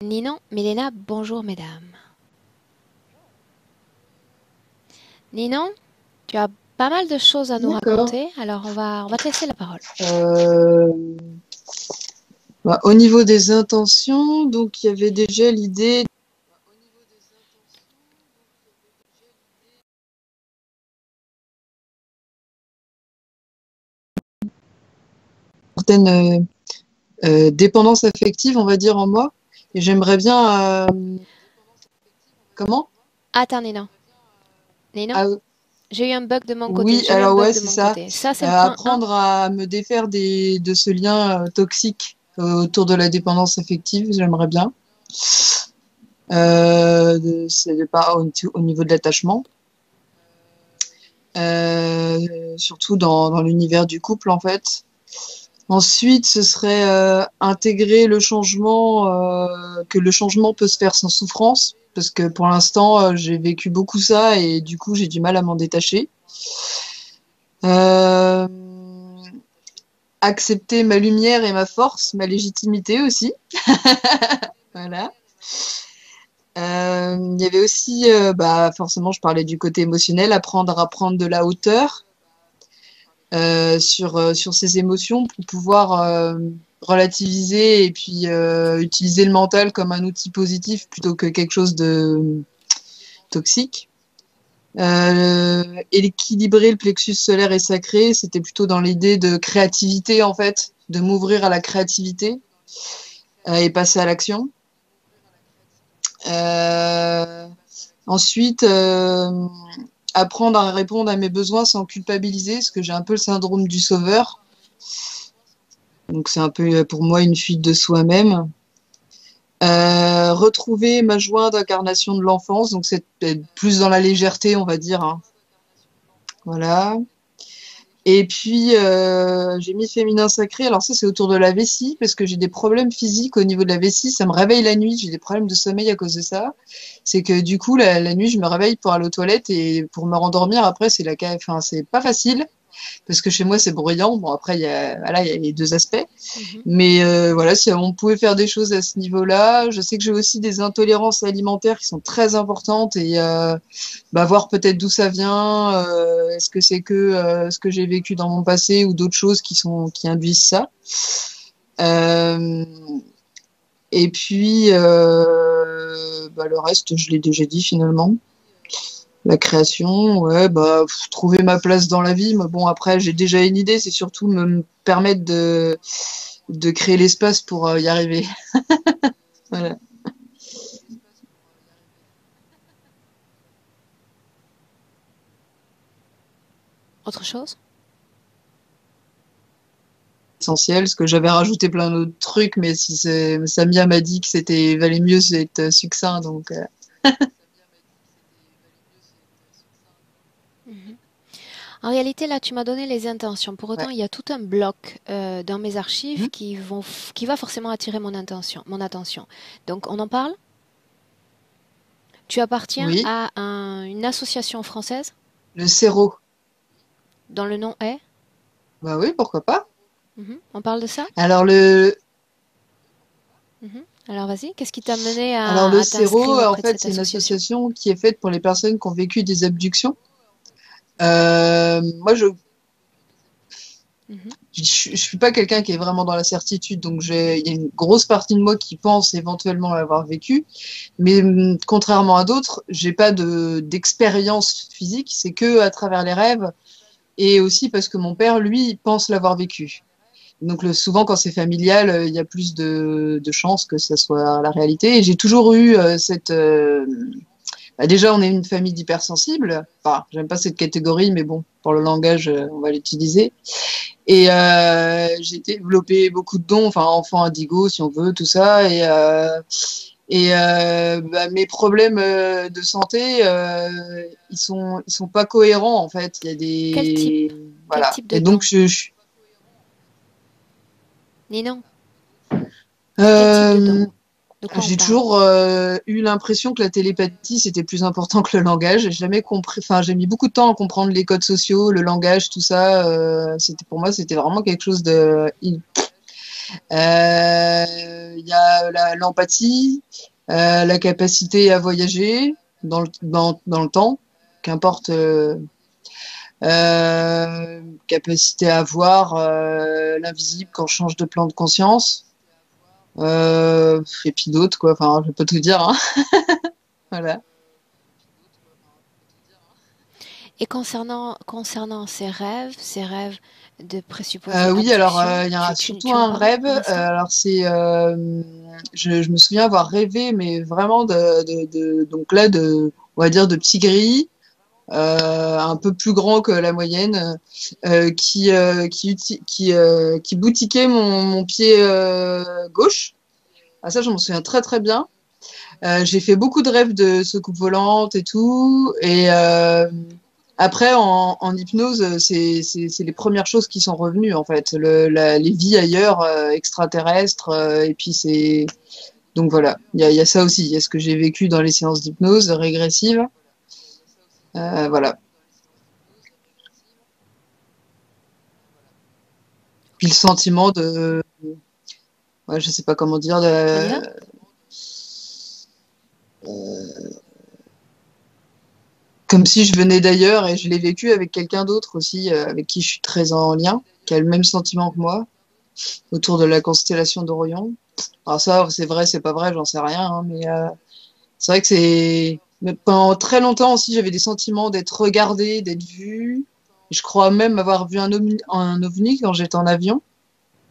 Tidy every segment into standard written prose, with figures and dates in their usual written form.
Ninon, Milena, bonjour mesdames. Ninon, tu as pas mal de choses à nous D'accord. raconter, alors on va te laisser la parole. Euh, Au niveau des intentions, donc il y avait déjà l'idée d'une certaine dépendance affective, on va dire, en moi. Et j'aimerais bien... comment? Attends Ninon, Ninon, Ah, j'ai eu un bug de mon côté, oui, j'ai eu un alors bug ouais, de c'est mon ça. côté. Ça c'est le point 1. Apprendre à me défaire de ce lien toxique autour de la dépendance affective, j'aimerais bien. C'est pas au niveau de l'attachement. Surtout dans l'univers du couple, en fait. Ensuite, ce serait intégrer le changement, que le changement peut se faire sans souffrance, parce que pour l'instant, j'ai vécu beaucoup ça et du coup, j'ai du mal à m'en détacher. Euh, Accepter ma lumière et ma force, ma légitimité aussi. Voilà. Il y avait aussi, bah, forcément, je parlais du côté émotionnel, apprendre à prendre de la hauteur sur ses émotions pour pouvoir relativiser et puis utiliser le mental comme un outil positif plutôt que quelque chose de toxique. Équilibrer le plexus solaire et sacré, c'était plutôt dans l'idée de créativité en fait, de m'ouvrir à la créativité et passer à l'action. Euh, Ensuite, apprendre à répondre à mes besoins sans culpabiliser, parce que j'ai un peu le syndrome du sauveur. Donc c'est un peu pour moi une fuite de soi-même. Retrouver ma joie d'incarnation de l'enfance, donc c'est peut-être plus dans la légèreté, on va dire, hein. Voilà. Et puis j'ai mis féminin sacré. Alors ça c'est autour de la vessie parce que j'ai des problèmes physiques au niveau de la vessie. Ça me réveille la nuit. J'ai des problèmes de sommeil à cause de ça. C'est que du coup la nuit je me réveille pour aller aux toilettes et pour me rendormir après enfin c'est pas facile parce que chez moi c'est bruyant. Bon après il y a voilà il y a les deux aspects. Mhm. Mais voilà, si on pouvait faire des choses à ce niveau-là, je sais que j'ai aussi des intolérances alimentaires qui sont très importantes et bah, voir peut-être d'où ça vient, est-ce que c'est que ce que j'ai vécu dans mon passé ou d'autres choses qui induisent ça. Euh, et puis bah, le reste, je l'ai déjà dit finalement. La création, ouais, bah trouver ma place dans la vie. Mais bon, après, j'ai déjà une idée, c'est surtout me permettre de créer l'espace pour y arriver. Voilà. Autre chose? Essentiel, parce que j'avais rajouté plein d'autres trucs, mais si Samia m'a dit que c'était valait mieux être succinct, donc Mhm. En réalité, là, tu m'as donné les intentions. Pour autant, ouais. il y a tout un bloc dans mes archives Hmm. qui va forcément attirer mon attention. Donc, on en parle? Tu appartiens Oui, à une association française le sérop. dont le nom est? Bah oui, pourquoi pas. Mhm. On parle de ça? Alors le Mhm. Alors vas-y, qu'est-ce qui t'a mené alors le à sérop, t'inscrire en auprès de fait, cette c'est une association? association qui est faite pour les personnes qui ont vécu des abductions. Moi, Mhm. je suis pas quelqu'un qui est vraiment dans la certitude, donc il y a une grosse partie de moi qui pense éventuellement l'avoir vécu, mais contrairement à d'autres, j'ai pas d'expérience physique, c'est que à travers les rêves et aussi parce que mon père, lui, pense l'avoir vécu. Donc souvent, quand c'est familial, il y a plus de chances que ça soit la réalité. Et j'ai toujours eu bah, déjà, on est une famille d'hypersensibles. Enfin, j'aime pas cette catégorie, mais bon, pour le langage, on va l'utiliser. Et j'ai développé beaucoup de dons, enfin enfant indigo si on veut, tout ça. Et bah, mes problèmes de santé, ils sont pas cohérents en fait. Il y a Quel type? des Quel voilà. type de Et donc don? Ninon, c'est quel type de don? euh, De quoi on j'ai parle? toujours eu l'impression que la télépathie c'était plus important que le langage. J'ai jamais compris. Enfin, j'ai mis beaucoup de temps à comprendre les codes sociaux, le langage, tout ça. C'était pour moi, c'était vraiment quelque chose de Il y a l'empathie, la capacité à voyager dans le temps, qu'importe, capacité à voir l'invisible quand je change de plan de conscience, et puis d'autres, quoi. Enfin, je peux tout dire, hein. Voilà. Et concernant ces rêves de présupposés Oui, alors abduction, il y a surtout tu en un parles rêve. un instant? Alors c'est, je me souviens avoir rêvé, mais vraiment donc là on va dire de petits gris, un peu plus grand que la moyenne, qui boutiquait mon pied gauche. Ah ça, je m'en souviens très très bien. J'ai fait beaucoup de rêves de soucoupe volante et tout. Et après, en hypnose, c'est les premières choses qui sont revenues, en fait. Les vies ailleurs, extraterrestres. Et puis, c'est. Donc voilà, il y a ça aussi. Il y a ce que j'ai vécu dans les séances d'hypnose régressive. Voilà. Puis le sentiment de. Ouais, je sais pas comment dire. Mélina? Comme si je venais d'ailleurs et je l'ai vécu avec quelqu'un d'autre aussi, avec qui je suis très en lien, qui a le même sentiment que moi, autour de la constellation d'Orion. Alors ça, c'est vrai, c'est pas vrai, j'en sais rien, hein, mais c'est vrai que c'est. Mais pendant très longtemps aussi, j'avais des sentiments d'être regardée, d'être vue. Je crois même avoir vu un ovni quand j'étais en avion,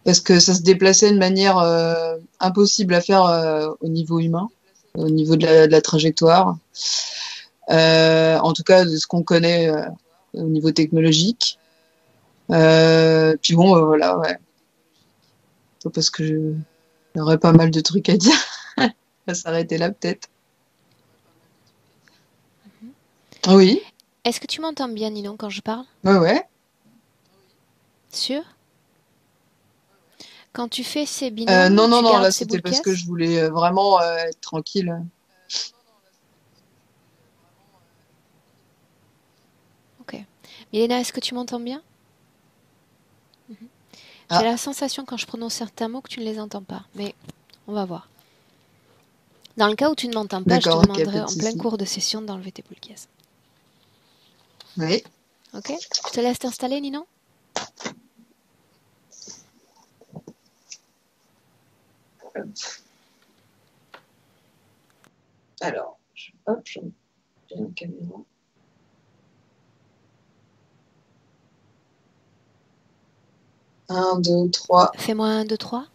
parce que ça se déplaçait de manière impossible à faire au niveau humain, au niveau de la trajectoire. En tout cas, de ce qu'on connaît au niveau technologique. Puis bon, voilà, ouais. Parce que j'aurais pas mal de trucs à dire. On va s'arrêter là, peut-être. Oui, Est-ce que tu m'entends bien, Ninon, quand je parle? ouais, ouais. Sûr? Quand tu fais ces binômes, Non, non, tu non, gardes là, ces c'était boules parce que caisses? je voulais vraiment être tranquille. Ok. Milena, est-ce que tu m'entends bien? J'ai Ah, la sensation quand je prononce certains mots que tu ne les entends pas, mais on va voir. Dans le cas où tu ne m'entends pas, je te d'accord, ok, pas demanderai de en plein souci. cours de session d'enlever tes boules caisses. Oui. Ok? Je te laisse t'installer, Ninon? Alors, hop, j'ai une caméra. 1, 2, 3. Fais-moi un, deux, trois.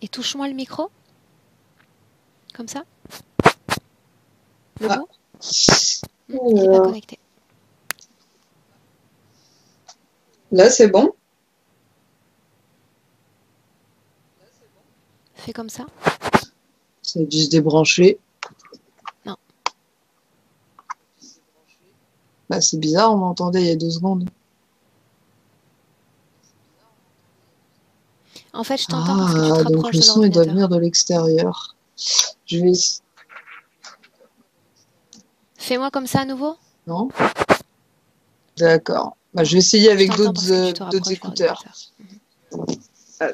Et touche-moi le micro, comme ça. Le Ah, bout. Il n'est pas alors, connecté. là, c'est bon. Fais comme ça. Ça a dû se débrancher. Non. Bah, c'est bizarre, on m'entendait il y a 2 secondes. En fait, je t'entends parce que tu te Ah, donc rapproches le de son, il doit venir l'ordinateur. de l'extérieur. Je vais... Fais-moi comme ça à nouveau. Non? D'accord. Bah, Non. je vais essayer Je avec t'entends parce que tu te d'autres rapproches de écouteurs. l'ordinateur. Ah,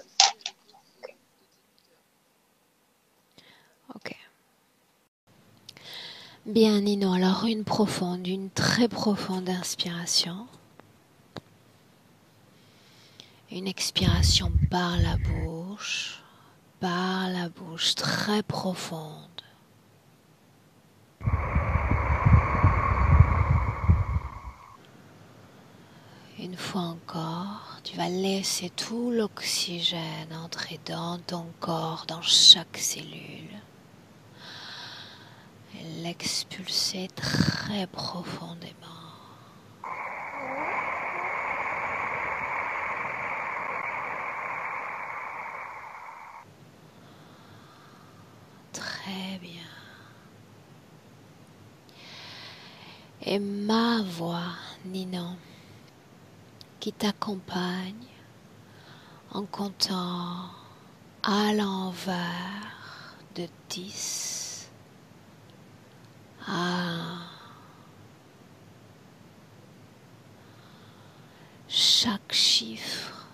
Ok. Bien, Nino, alors une très profonde inspiration. Une expiration par la bouche très profonde. Une fois encore, tu vas laisser tout l'oxygène entrer dans ton corps, dans chaque cellule. Et l'expulser très profondément. Très bien. Et ma voix, Ninon, qui t'accompagne en comptant à l'envers de 10 à 1. Chaque chiffre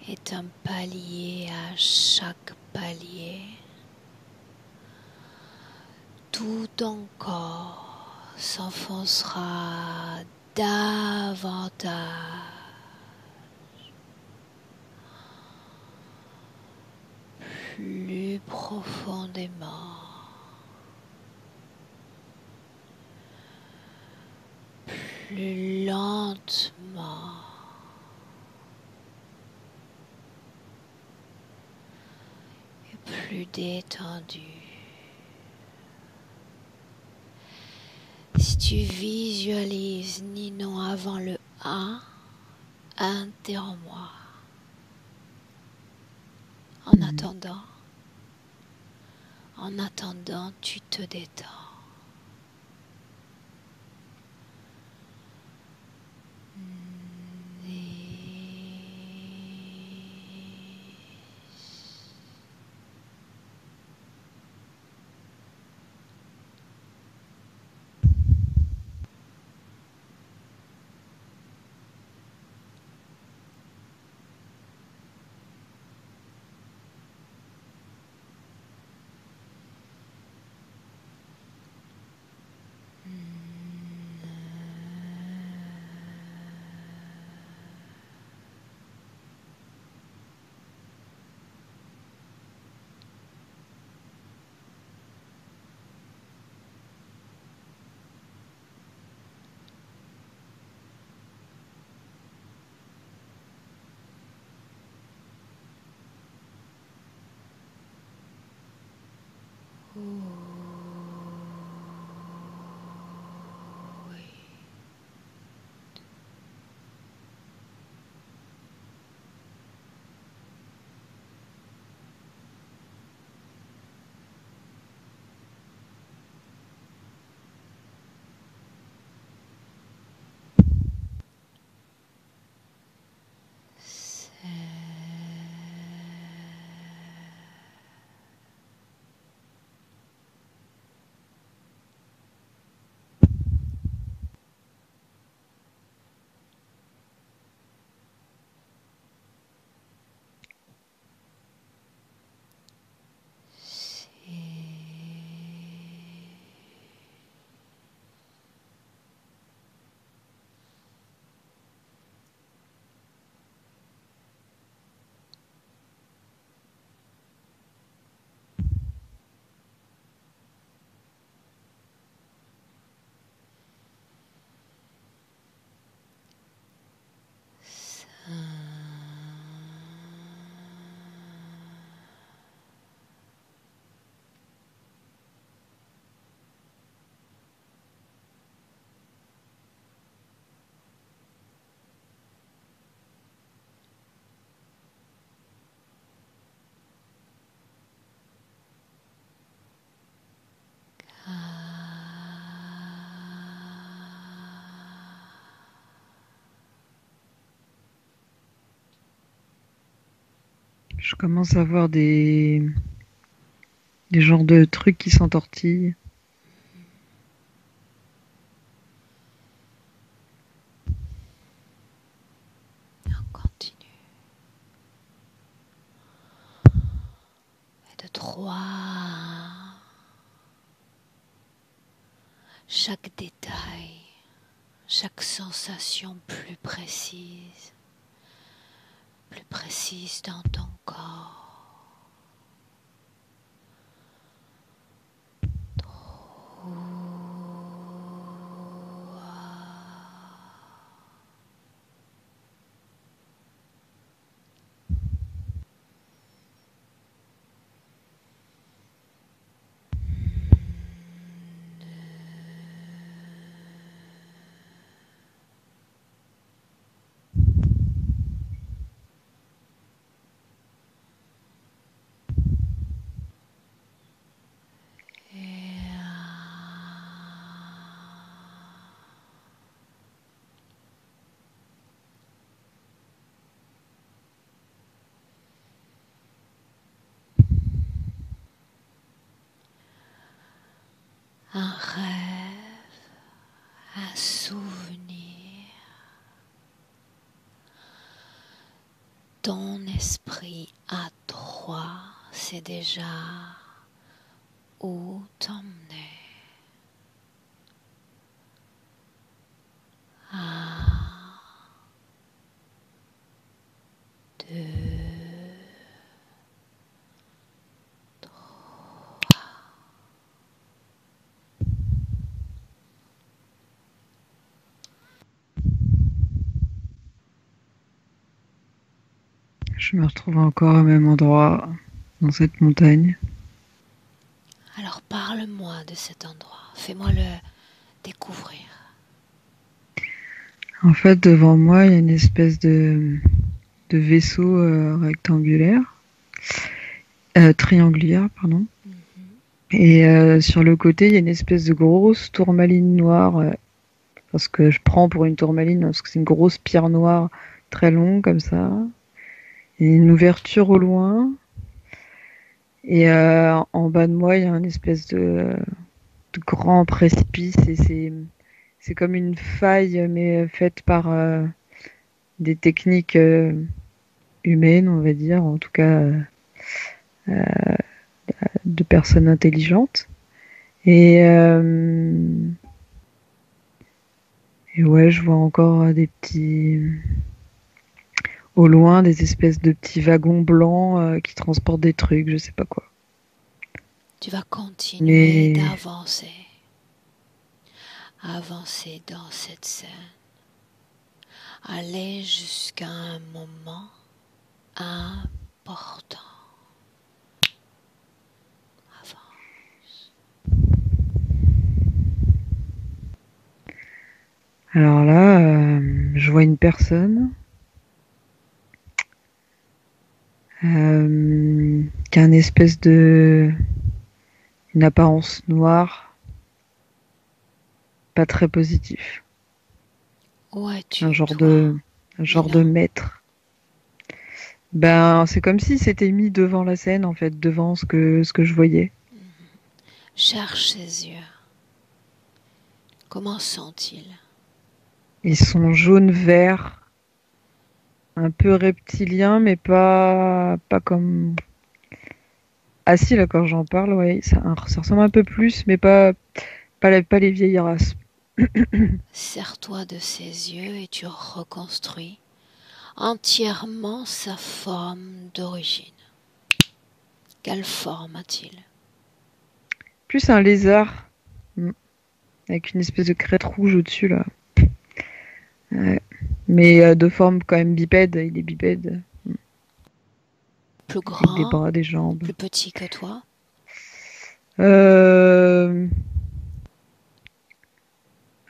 est un palier à chaque palier. Tout ton corps s'enfoncera davantage, plus profondément, plus lentement, et plus détendu. Si tu visualises Ninon avant le 1, interromps-moi. En attendant, tu te détends. Je commence à voir des genres de trucs qui s'entortillent. On continue. Et de 3, chaque détail, chaque sensation plus précise dans ton corps. 3. ton esprit à toi sait déjà où t'emmener. Un, deux, Je me retrouve encore au même endroit, dans cette montagne. alors parle-moi de cet endroit, fais-moi le découvrir. En fait, devant moi, il y a une espèce de vaisseau rectangulaire, triangulaire, pardon. Et sur le côté, il y a une espèce de grosse tourmaline noire, parce que je prends pour une tourmaline, parce que c'est une grosse pierre noire très longue comme ça. Il y a une ouverture au loin. Et en bas de moi, il y a une espèce de grand précipice. Et c'est comme une faille, mais faite par des techniques humaines, on va dire, en tout cas de personnes intelligentes. Et ouais, je vois encore des petits, au loin, des espèces de petits wagons blancs qui transportent des trucs, je sais pas quoi. Tu vas continuer Mais d'avancer, avancer dans cette scène, aller jusqu'à un moment important. Avance. alors là, je vois une personne qui a une espèce une apparence noire, pas très positif. Où es-tu, Un genre toi, de Nina? maître. Ben, c'est comme s'il s'était mis devant la scène, en fait, devant ce que je voyais. Cherche ses yeux. Comment sont-ils? Ils sont jaune-vert, un peu reptiliens, mais pas comme... Ah si, là, quand j'en parle, ouais, ça ressemble un peu plus, mais pas les vieilles races. Sers-toi de ses yeux et tu reconstruis entièrement sa forme d'origine. Quelle forme a-t-il? Plus un lézard, avec une espèce de crête rouge au-dessus, là. Ouais. Mais de forme quand même bipède, il est bipède, Plus avec des grand, bras, des jambes. plus petit que toi? Euh...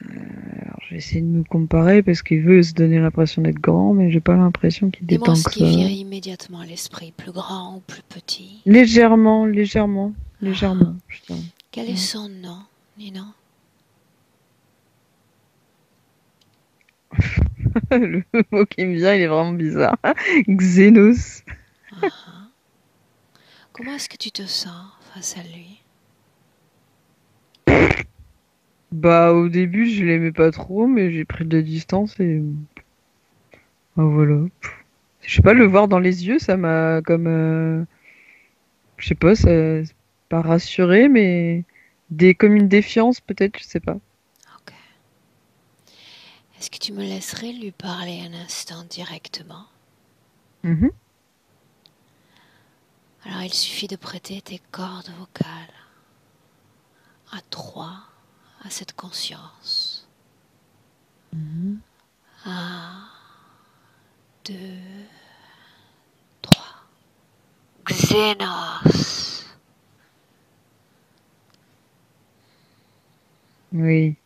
Alors, je vais essayer de me comparer parce qu'il veut se donner l'impression d'être grand, mais j'ai pas l'impression qu'il est Dis-moi tant ce que qui ça. vient immédiatement à l'esprit, plus grand ou plus petit? Légèrement, Ah, je dirais. quel est son nom, Nina? Le mot qui me vient, il est vraiment bizarre. Xenos. Ah. Comment est-ce que tu te sens face à lui? Bah, au début, je l'aimais pas trop, mais j'ai pris de la distance et bah, voilà. Je sais pas, le voir dans les yeux, ça m'a comme, je sais pas, ça, c'est pas rassuré, mais comme une défiance peut-être, je sais pas. Ok. Est-ce que tu me laisserais lui parler un instant directement? Mhm. Alors il suffit de prêter tes cordes vocales à trois à cette conscience. Mhm. Un, deux, trois. Xenos. Oui,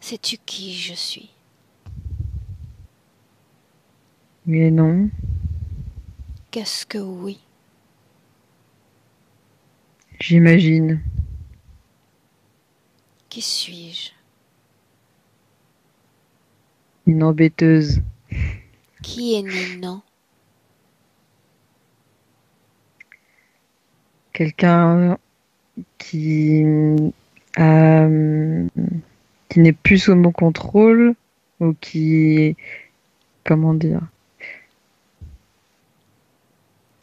Sais-tu qui je suis? mais non, Qu'est-ce que oui? j'imagine. Qui suis-je? Une embêteuse. Qui est Ninon? Quelqu'un qui, euh, qui n'est plus sous mon contrôle ou qui, comment dire,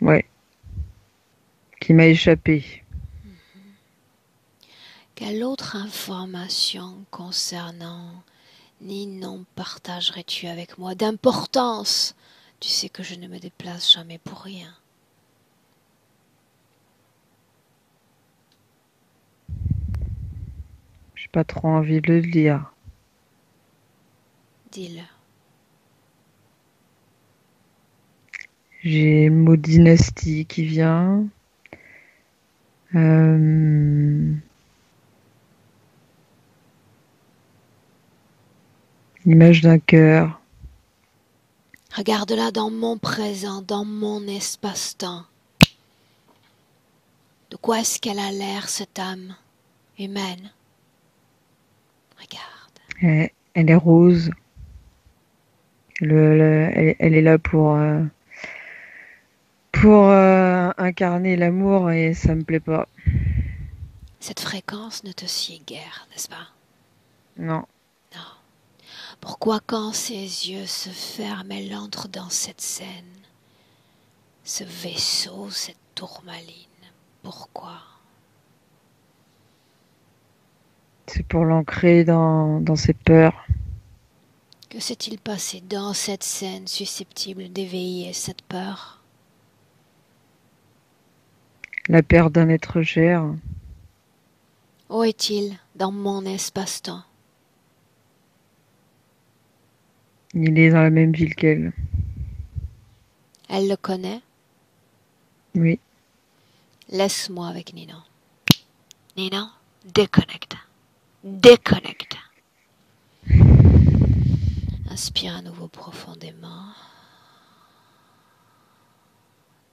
Ouais. Qui m'a échappé. Quelle autre information concernant Ninon partagerais-tu avec moi d'importance? Tu sais que je ne me déplace jamais pour rien. J'ai pas trop envie de le dire. Dis-le. J'ai le mot dynastie qui vient. L'image d'un cœur. Regarde-la dans mon présent, dans mon espace-temps. De quoi est-ce qu'elle a l'air, cette âme humaine? Regarde. Elle est rose. Elle est là pour incarner l'amour et ça me plaît pas. Cette fréquence ne te sied guère, n'est-ce pas? Non. Non. Pourquoi quand ses yeux se ferment, elle entre dans cette scène, ce vaisseau, cette tourmaline? Pourquoi? C'est pour l'ancrer dans ses peurs. Que s'est-il passé dans cette scène susceptible d'éveiller cette peur? La perte d'un être cher. Où est-il dans mon espace-temps? Il est dans la même ville qu'elle. Elle le connaît? Oui. Laisse-moi avec Ninon. Ninon, déconnecte. Déconnecte. Inspire à nouveau profondément.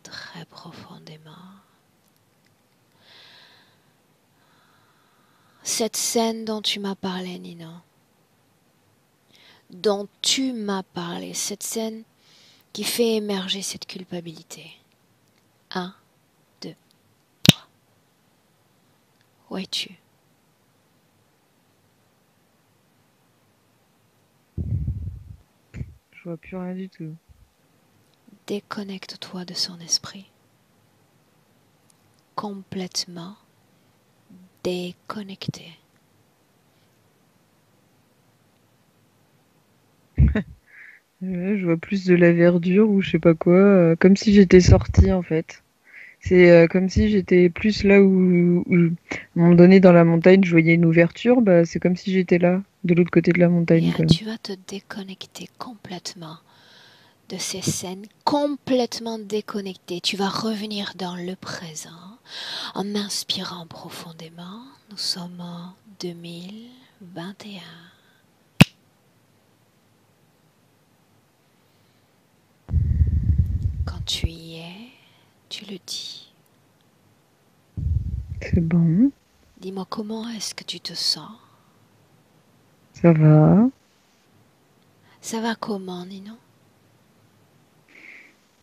Très profondément. Cette scène dont tu m'as parlé, Ninon. Dont tu m'as parlé. Cette scène qui fait émerger cette culpabilité. 1, 2, 3. Où es-tu? Je vois plus rien du tout. Déconnecte-toi de son esprit. Complètement déconnecté. Je vois plus de la verdure ou je sais pas quoi. Comme si j'étais sortie en fait. C'est comme si j'étais plus là où, à un moment donné dans la montagne, je voyais une ouverture. Bah, c'est comme si j'étais là, de l'autre côté de la montagne. Bien, tu vas te déconnecter complètement de ces scènes, complètement déconnecté. Tu vas revenir dans le présent en inspirant profondément. Nous sommes en 2021. Quand tu y es, tu le dis. C'est bon, Dis-moi comment est-ce que tu te sens? ça va. Ça va comment, Ninon?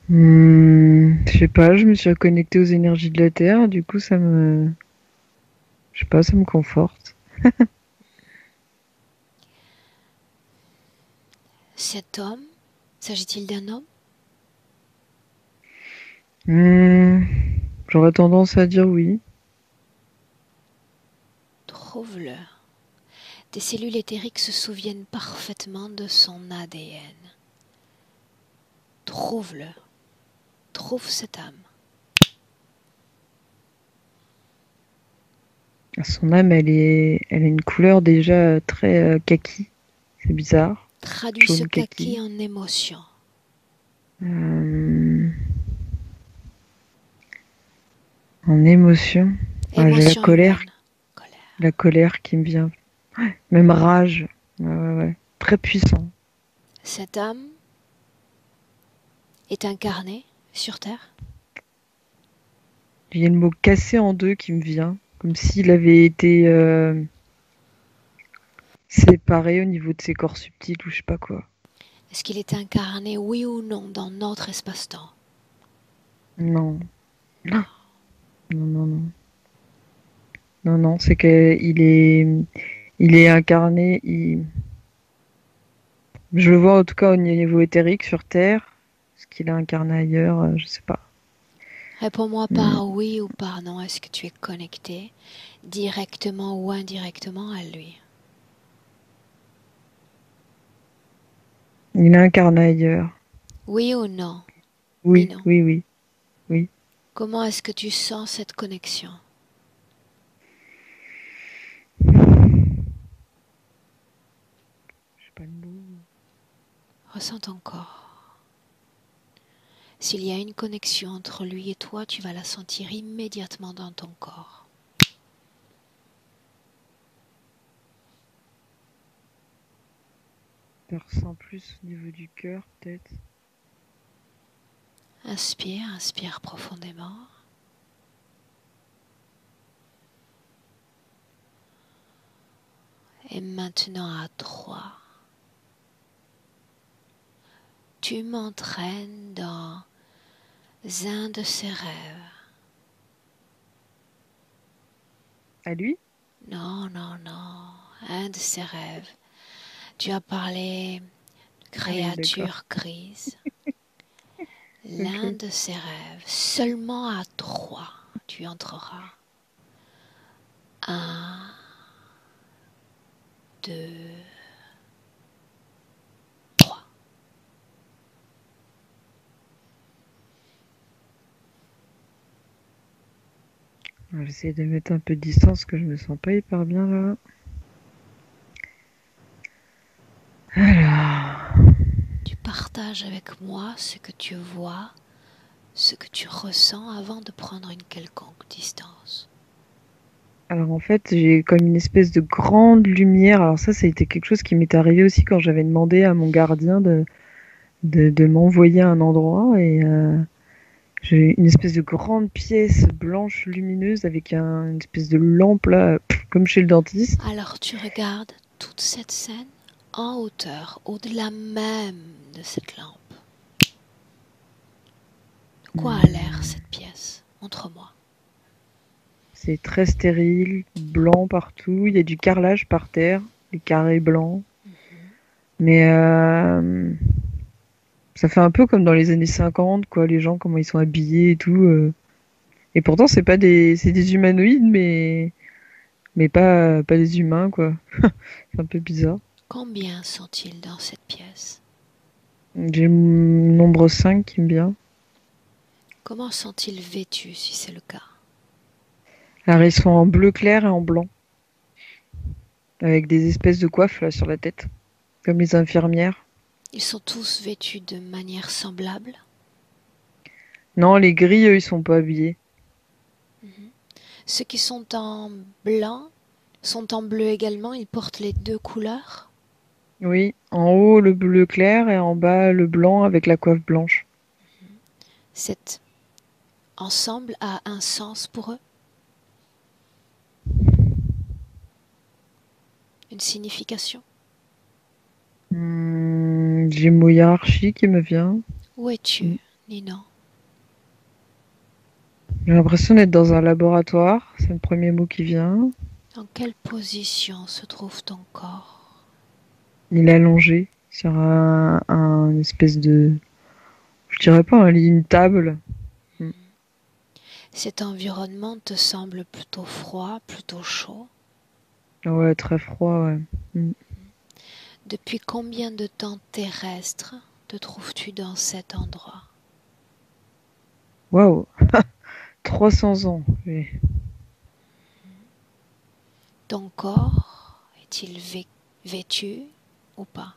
Je sais pas, je me suis reconnectée aux énergies de la Terre, du coup je sais pas, ça me conforte. Cet homme, s'agit-il d'un homme? J'aurais tendance à dire oui. Trouve-le. Tes cellules éthériques se souviennent parfaitement de son ADN. Trouve-le. Trouve cette âme. Son âme, elle a une couleur déjà très kaki. C'est bizarre. Traduis ce Jaune kaki kaki. en émotion. En émotion. Ouais, j'ai la Émotion colère. humaine. Colère. La colère qui me vient. Ouais, même rage. Ouais. Très puissant. Cette âme est incarnée sur Terre. Il y a le mot cassé en deux qui me vient. Comme s'il avait été séparé au niveau de ses corps subtils ou je sais pas quoi. Est-ce qu'il est incarné, oui ou non, dans notre espace-temps? Non. Non. Non. Non, c'est qu'il il est incarné. Je le vois en tout cas au niveau éthérique sur Terre. Ce qu'il a incarné ailleurs, je sais pas. Réponds-moi par oui ou par non. Est-ce que tu es connecté directement ou indirectement à lui? Il incarne ailleurs. Oui ou non? Dis Oui, non. oui, oui, oui. Comment est-ce que tu sens cette connexion? Je sais pas le mot. Ressens ton corps. S'il y a une connexion entre lui et toi, tu vas la sentir immédiatement dans ton corps. Je ressens plus au niveau du cœur, peut-être. Inspire profondément. Et maintenant à 3. Tu m'entraînes dans un de ses rêves. À lui? Non, non, non. Un de ses rêves. Tu as parlé de Ah oui, d'accord. créature grise. L'un Ok. de ses rêves. Seulement à 3, tu entreras. 1, 2, 3. J'essaie de mettre un peu de distance, parce que je me sens pas hyper bien là. Alors, Tu partages avec moi ce que tu vois, ce que tu ressens avant de prendre une quelconque distance. alors en fait, j'ai comme une espèce de grande lumière. Alors ça a été quelque chose qui m'est arrivé aussi quand j'avais demandé à mon gardien de m'envoyer à un endroit. Et j'ai une espèce de grande pièce blanche lumineuse avec une espèce de lampe là, comme chez le dentiste. Alors tu regardes toute cette scène en hauteur, au-delà même de cette lampe. De quoi a l'air cette pièce? Montre-moi. C'est très stérile, blanc partout. Il y a du carrelage par terre, des carrés blancs. Mais ça fait un peu comme dans les années 50, quoi, les gens, comment ils sont habillés et tout. Et pourtant, c'est des humanoïdes, mais pas des humains, quoi. C'est un peu bizarre. Combien sont-ils dans cette pièce? J'ai le nombre 5 qui me vient. Comment sont-ils vêtus si c'est le cas? Alors, ils sont en bleu clair et en blanc, avec des espèces de coiffes là sur la tête, comme les infirmières. Ils sont tous vêtus de manière semblable? Non, les gris, eux, ils sont pas habillés. Ceux qui sont en blanc sont en bleu également, ils portent les deux couleurs? Oui, en haut le bleu clair et en bas le blanc avec la coiffe blanche. Cet ensemble a un sens pour eux? Une signification? J'ai le mot hiérarchie qui me vient. Où es-tu, Ninon? J'ai l'impression d'être dans un laboratoire, c'est le premier mot qui vient. Dans quelle position se trouve ton corps? Il est allongé sur un espèce de, je dirais pas un lit, une table. Cet environnement te semble plutôt froid, plutôt chaud? Ouais, très froid, ouais. Depuis combien de temps terrestre te trouves-tu dans cet endroit? Waouh, 300 ans. Oui. Ton corps est-il vêtu ou pas?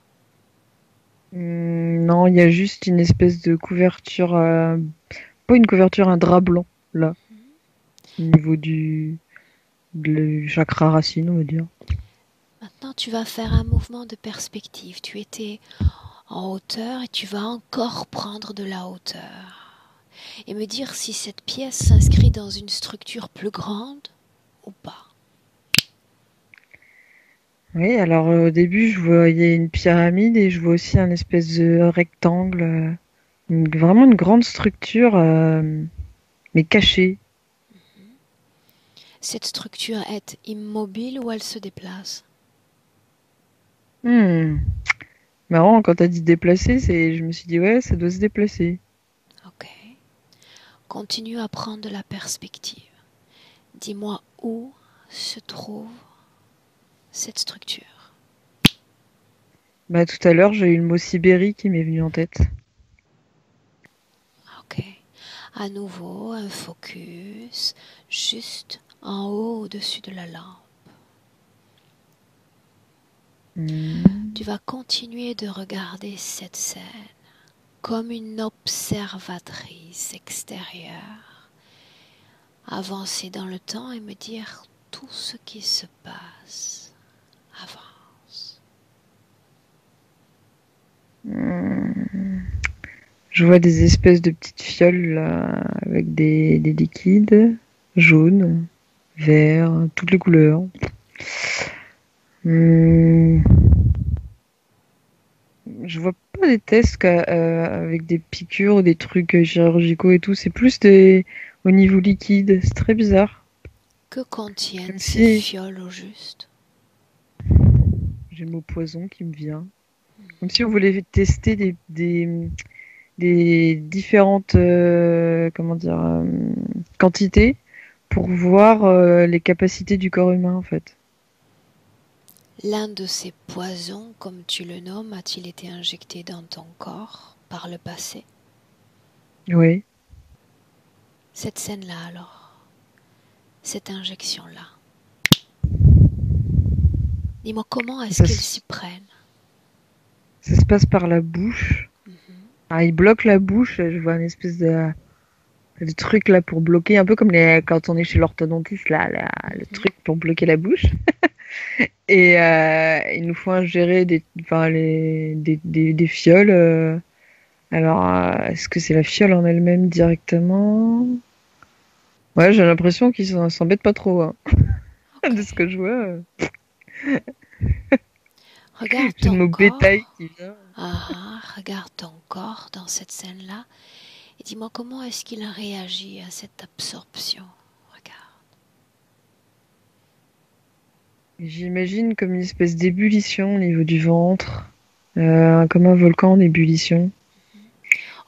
Non, il y a juste une espèce de couverture, pas une couverture, un drap blanc, là, au niveau du chakra racine, on va dire. Maintenant, tu vas faire un mouvement de perspective. Tu étais en hauteur et tu vas encore prendre de la hauteur. Et me dire si cette pièce s'inscrit dans une structure plus grande ou pas. Oui, alors au début, je voyais une pyramide et je vois aussi un espèce de rectangle, vraiment une grande structure, mais cachée. Cette structure est immobile ou elle se déplace? Hmm. Marrant, quand t'as dit déplacer, je me suis dit ouais, ça doit se déplacer. Ok. Continue à prendre de la perspective. Dis-moi où se trouve cette structure. Bah, tout à l'heure, j'ai eu le mot Sibérie qui m'est venu en tête. Ok. À nouveau, un focus juste en haut au-dessus de la lampe. Tu vas continuer de regarder cette scène comme une observatrice extérieure, avancer dans le temps et me dire tout ce qui se passe. Avance. Je vois des espèces de petites fioles là, avec des liquides jaunes, verts, toutes les couleurs. Je vois pas des tests avec des piqûres ou des trucs chirurgicaux et tout. C'est plus au niveau liquide. C'est très bizarre. Que contiennent Comme ces si fioles au juste? j'ai le mot poison qui me vient. Comme si on voulait tester des différentes comment dire quantités pour voir les capacités du corps humain en fait. L'un de ces poisons, comme tu le nommes, a-t-il été injecté dans ton corps par le passé? Oui. Cette scène-là alors, cette injection-là, dis-moi comment est-ce Ça, qu'ils s'y prennent? ça se passe par la bouche. Ah, il bloque la bouche. Je vois une espèce de truc là pour bloquer, un peu comme quand on est chez l'orthodontiste, le truc pour bloquer la bouche. Et il nous faut ingérer des fioles. Alors, est-ce que c'est la fiole en elle-même directement? Ouais, j'ai l'impression qu'ils s'embêtent pas trop, hein. Ok. De ce que je vois. Regarde J'ai le ton mot bétail corps. qui vient. Regarde ton corps dans cette scène-là et dis-moi comment est-ce qu'il a réagi à cette absorption. Regarde. J'imagine comme une espèce d'ébullition au niveau du ventre, comme un volcan en ébullition.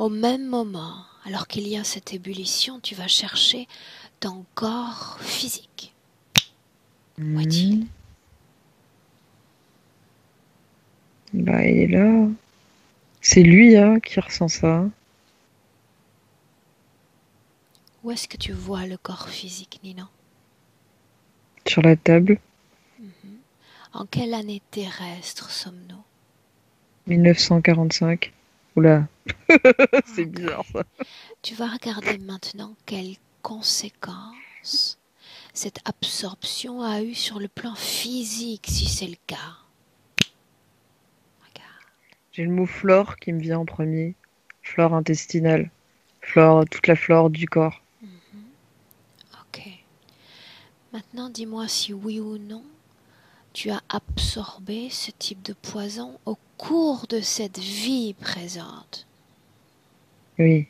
Au même moment, alors qu'il y a cette ébullition, tu vas chercher ton corps physique. Où est-il? Bah, il est là. C'est lui hein, qui ressent ça. Où est-ce que tu vois le corps physique, Nino? Sur la table, En quelle année terrestre sommes-nous? 1945. Oula, c'est Ok. bizarre ça. Tu vas regarder maintenant quelles conséquences cette absorption a eu sur le plan physique, si c'est le cas. Regarde. J'ai le mot flore qui me vient en premier. Flore intestinale. Flore, toute la flore du corps. Ok. Maintenant, dis-moi si oui ou non tu as absorbé ce type de poison au cours de cette vie présente. Oui.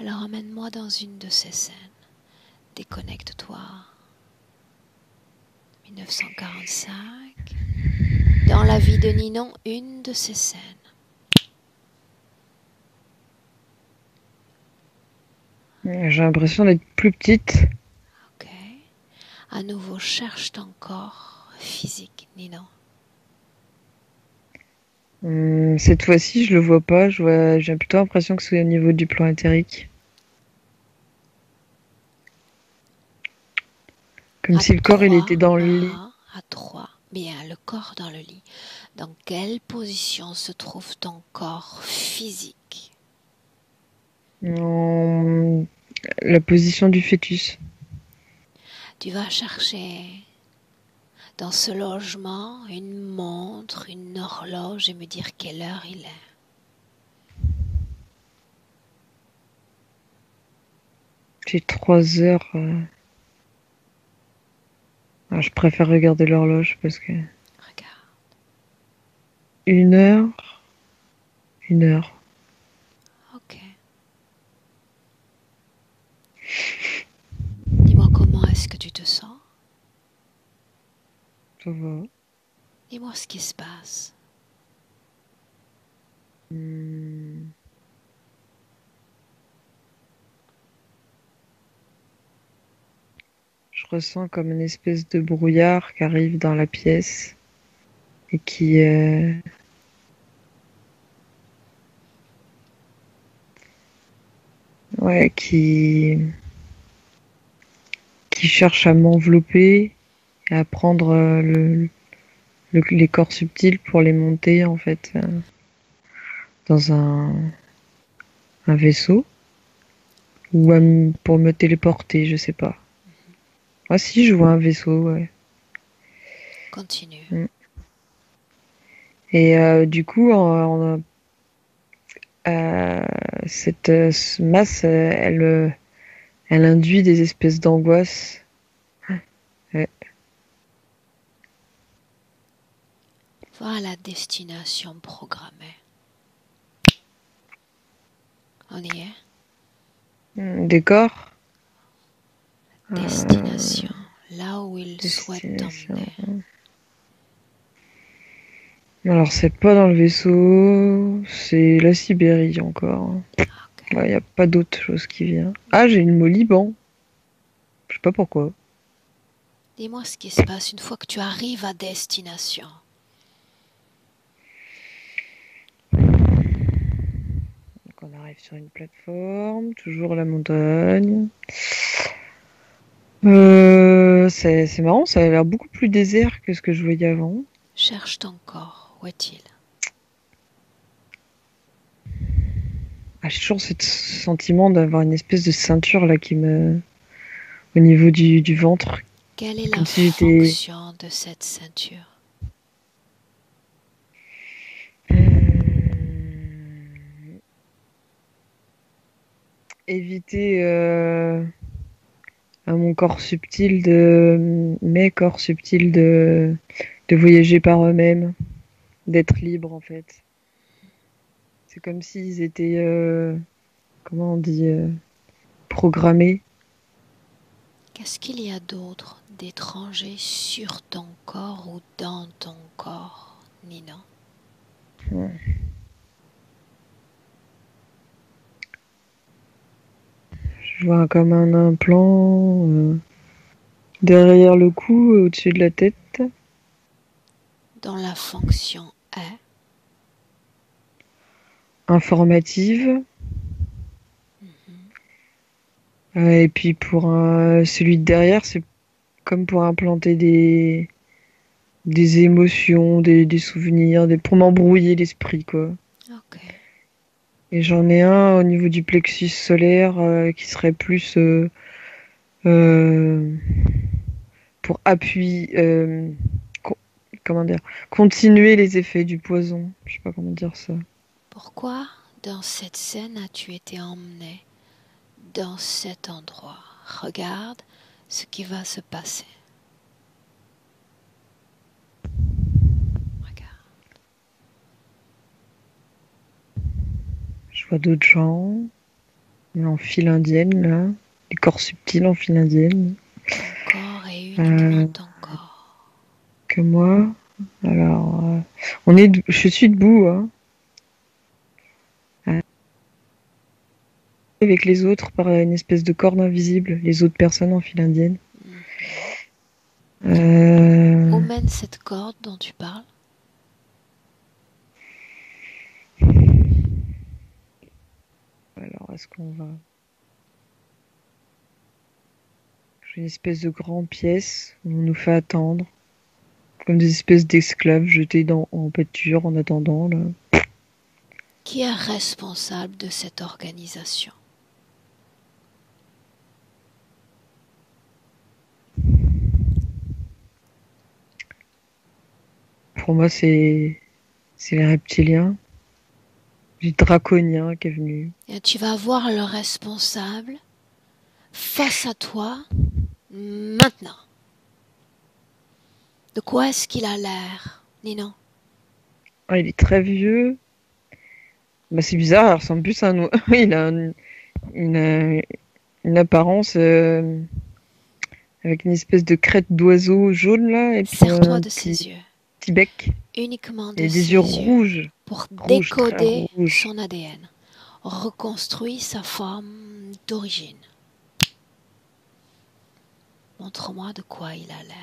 Alors emmène-moi dans une de ces scènes. Déconnecte-toi. 1945. Dans la vie de Ninon, une de ces scènes. J'ai l'impression d'être plus petite. Ok. À nouveau, cherche ton corps physique, Ninon. Cette fois-ci, je le vois pas. J'ai plutôt l'impression que c'est au niveau du plan éthérique. Comme si le corps il était dans le lit. À 3. Bien, le corps dans le lit. Dans quelle position se trouve ton corps physique? En la position du fœtus. Tu vas chercher dans ce logement une montre, une horloge et me dire quelle heure il est. J'ai 3 heures. Ah, je préfère regarder l'horloge parce que Regarde. 1 heure, 1 heure. Ok. Dis-moi comment est-ce que tu te sens? Ça va. Dis-moi ce qui se passe. ressens comme une espèce de brouillard qui arrive dans la pièce et qui ouais, qui cherche à m'envelopper et à prendre les corps subtils pour les monter en fait dans un vaisseau ou pour me téléporter, je sais pas. Ah si, je vois un vaisseau, ouais. Continue. Et du coup, cette masse, elle induit des espèces d'angoisse. Ouais. Voilà la destination programmée. On y est? Des corps. Destination. Là où il souhaite Destination. t'emmener. Alors, c'est pas dans le vaisseau, c'est la Sibérie encore. Il Ok. n'y a pas d'autre chose qui vient. Ah, j'ai une mot Liban. Je sais pas pourquoi. Dis-moi ce qui se passe une fois que tu arrives à destination. Donc, on arrive sur une plateforme, toujours la montagne. C'est marrant, ça a l'air beaucoup plus désert que ce que je voyais avant. Cherche ton corps. Où est-il? Ah, j'ai toujours ce sentiment d'avoir une espèce de ceinture là au niveau du ventre. Quelle est la Comme si j'étais fonction de cette ceinture? Éviter à mon corps subtil mes corps subtils de voyager par eux-mêmes, d'être libres en fait. C'est comme s'ils étaient, comment on dit, programmés. Qu'est-ce qu'il y a d'autre d'étranger sur ton corps ou dans ton corps, Nina? Je vois comme un implant derrière le cou, au-dessus de la tête. Dont la fonction est Informative. Et puis pour celui de derrière, c'est comme pour implanter des émotions, des souvenirs, pour m'embrouiller l'esprit, quoi. ok. Et j'en ai un au niveau du plexus solaire qui serait plus pour comment dire, continuer les effets du poison. Je sais pas comment dire ça. Pourquoi dans cette scène as-tu été emmené dans cet endroit? Regarde ce qui va se passer. Regarde. Je vois d'autres gens en file indienne là, des corps subtils en file indienne. Ton corps est uniquement ton corps. Que moi. Alors, je suis debout, hein. Avec les autres par une espèce de corde invisible, les autres personnes en file indienne. Où mène cette corde dont tu parles? Alors, est-ce qu'on va... J'ai une espèce de grande pièce où on nous fait attendre, comme des espèces d'esclaves jetés en pâture en attendant, là. Qui est responsable de cette organisation? Pour moi, c'est les reptiliens, les draconiens qui est venu. Et tu vas voir le responsable face à toi maintenant. De quoi est-ce qu'il a l'air, Nino? Ah, il est très vieux. Bah, c'est bizarre, il ressemble plus à un... Il a une apparence avec une espèce de crête d'oiseau jaune, là, et puis Serre-toi un de ses yeux. petit bec. Uniquement de Et des ses yeux yeux. rouges. Pour Rouge, très décoder rouge. son ADN. Reconstruis sa forme d'origine. Mon Montre-moi de quoi il a l'air.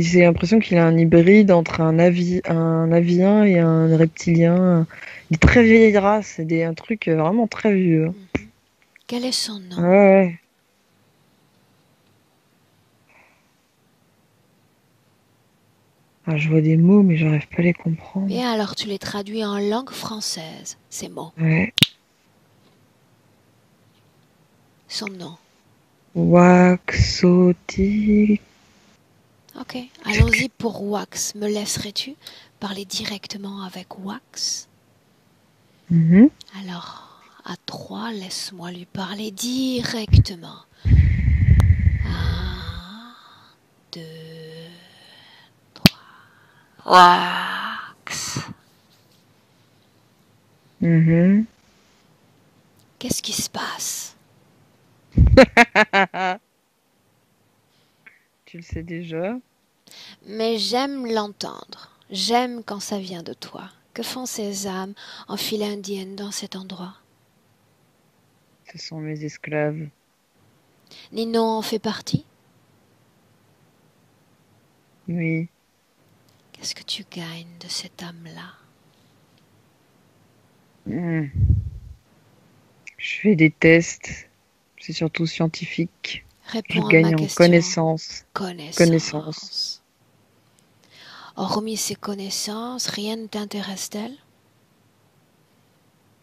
J'ai l'impression qu'il a un hybride entre un avien et un reptilien. Il est très vieille race, c'est un truc vraiment très vieux. Quel est son Ouais, nom? ouais. Ah, je vois des mots, mais j'arrive pas à les comprendre. Bien, alors tu les traduis en langue française, ces mots. Ouais. Son nom. Waxotique. Ok, allons-y pour Wax. Me laisserais-tu parler directement avec Wax? Mhm. Alors, à 3, laisse-moi lui parler directement. 1, 2, 3. Wax. Mhm. Qu'est-ce qui se passe? Tu le sais déjà. Mais j'aime l'entendre. J'aime quand ça vient de toi. Que font ces âmes en file indienne dans cet endroit? Ce sont mes esclaves. Ninon en fait partie? Oui. Qu'est-ce que tu gagnes de cette âme-là? Hmm. Je fais des tests. C'est surtout scientifique. Je Réponds à ma gagne en question. connaissance. Connaissance. Hormis ces connaissances, rien ne t'intéresse-t-elle?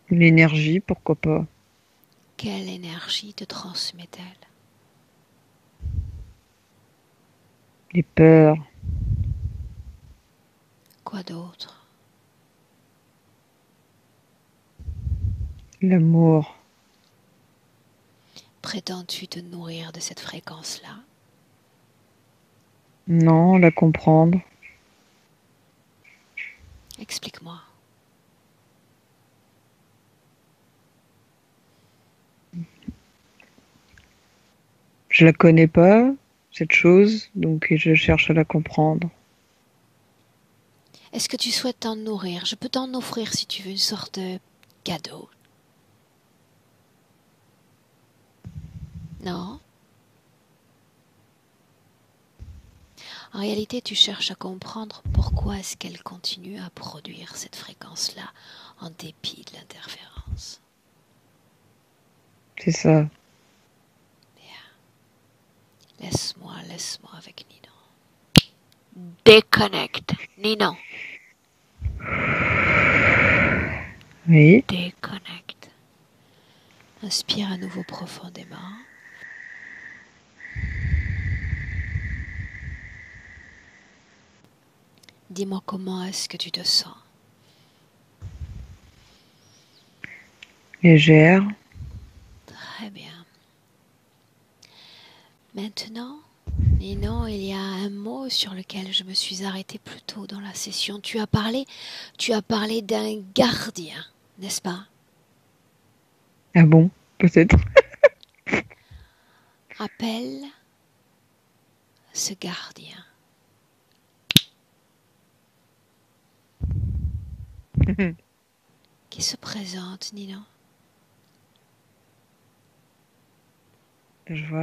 L'énergie, pourquoi pas. Quelle énergie te transmet-elle? Les peurs. Quoi d'autre? L'amour. Prétends-tu te nourrir de cette fréquence-là? Non, la comprendre. Explique-moi. Je la connais pas, cette chose, donc je cherche à la comprendre. Est-ce que tu souhaites t'en nourrir? Je peux t'en offrir si tu veux une sorte de cadeau. Non? En réalité, tu cherches à comprendre pourquoi est-ce qu'elle continue à produire cette fréquence-là en dépit de l'interférence. C'est ça. Laisse-moi avec Ninon. Déconnecte, Ninon. Oui. Déconnecte. Inspire à nouveau profondément. Dis-moi comment est-ce que tu te sens. Légère. Très bien. Maintenant, Ninon, il y a un mot sur lequel je me suis arrêtée plus tôt dans la session. Tu as parlé d'un gardien, n'est-ce pas? Ah bon, peut-être. Appelle ce gardien. Qui se présente, Ninon? Je vois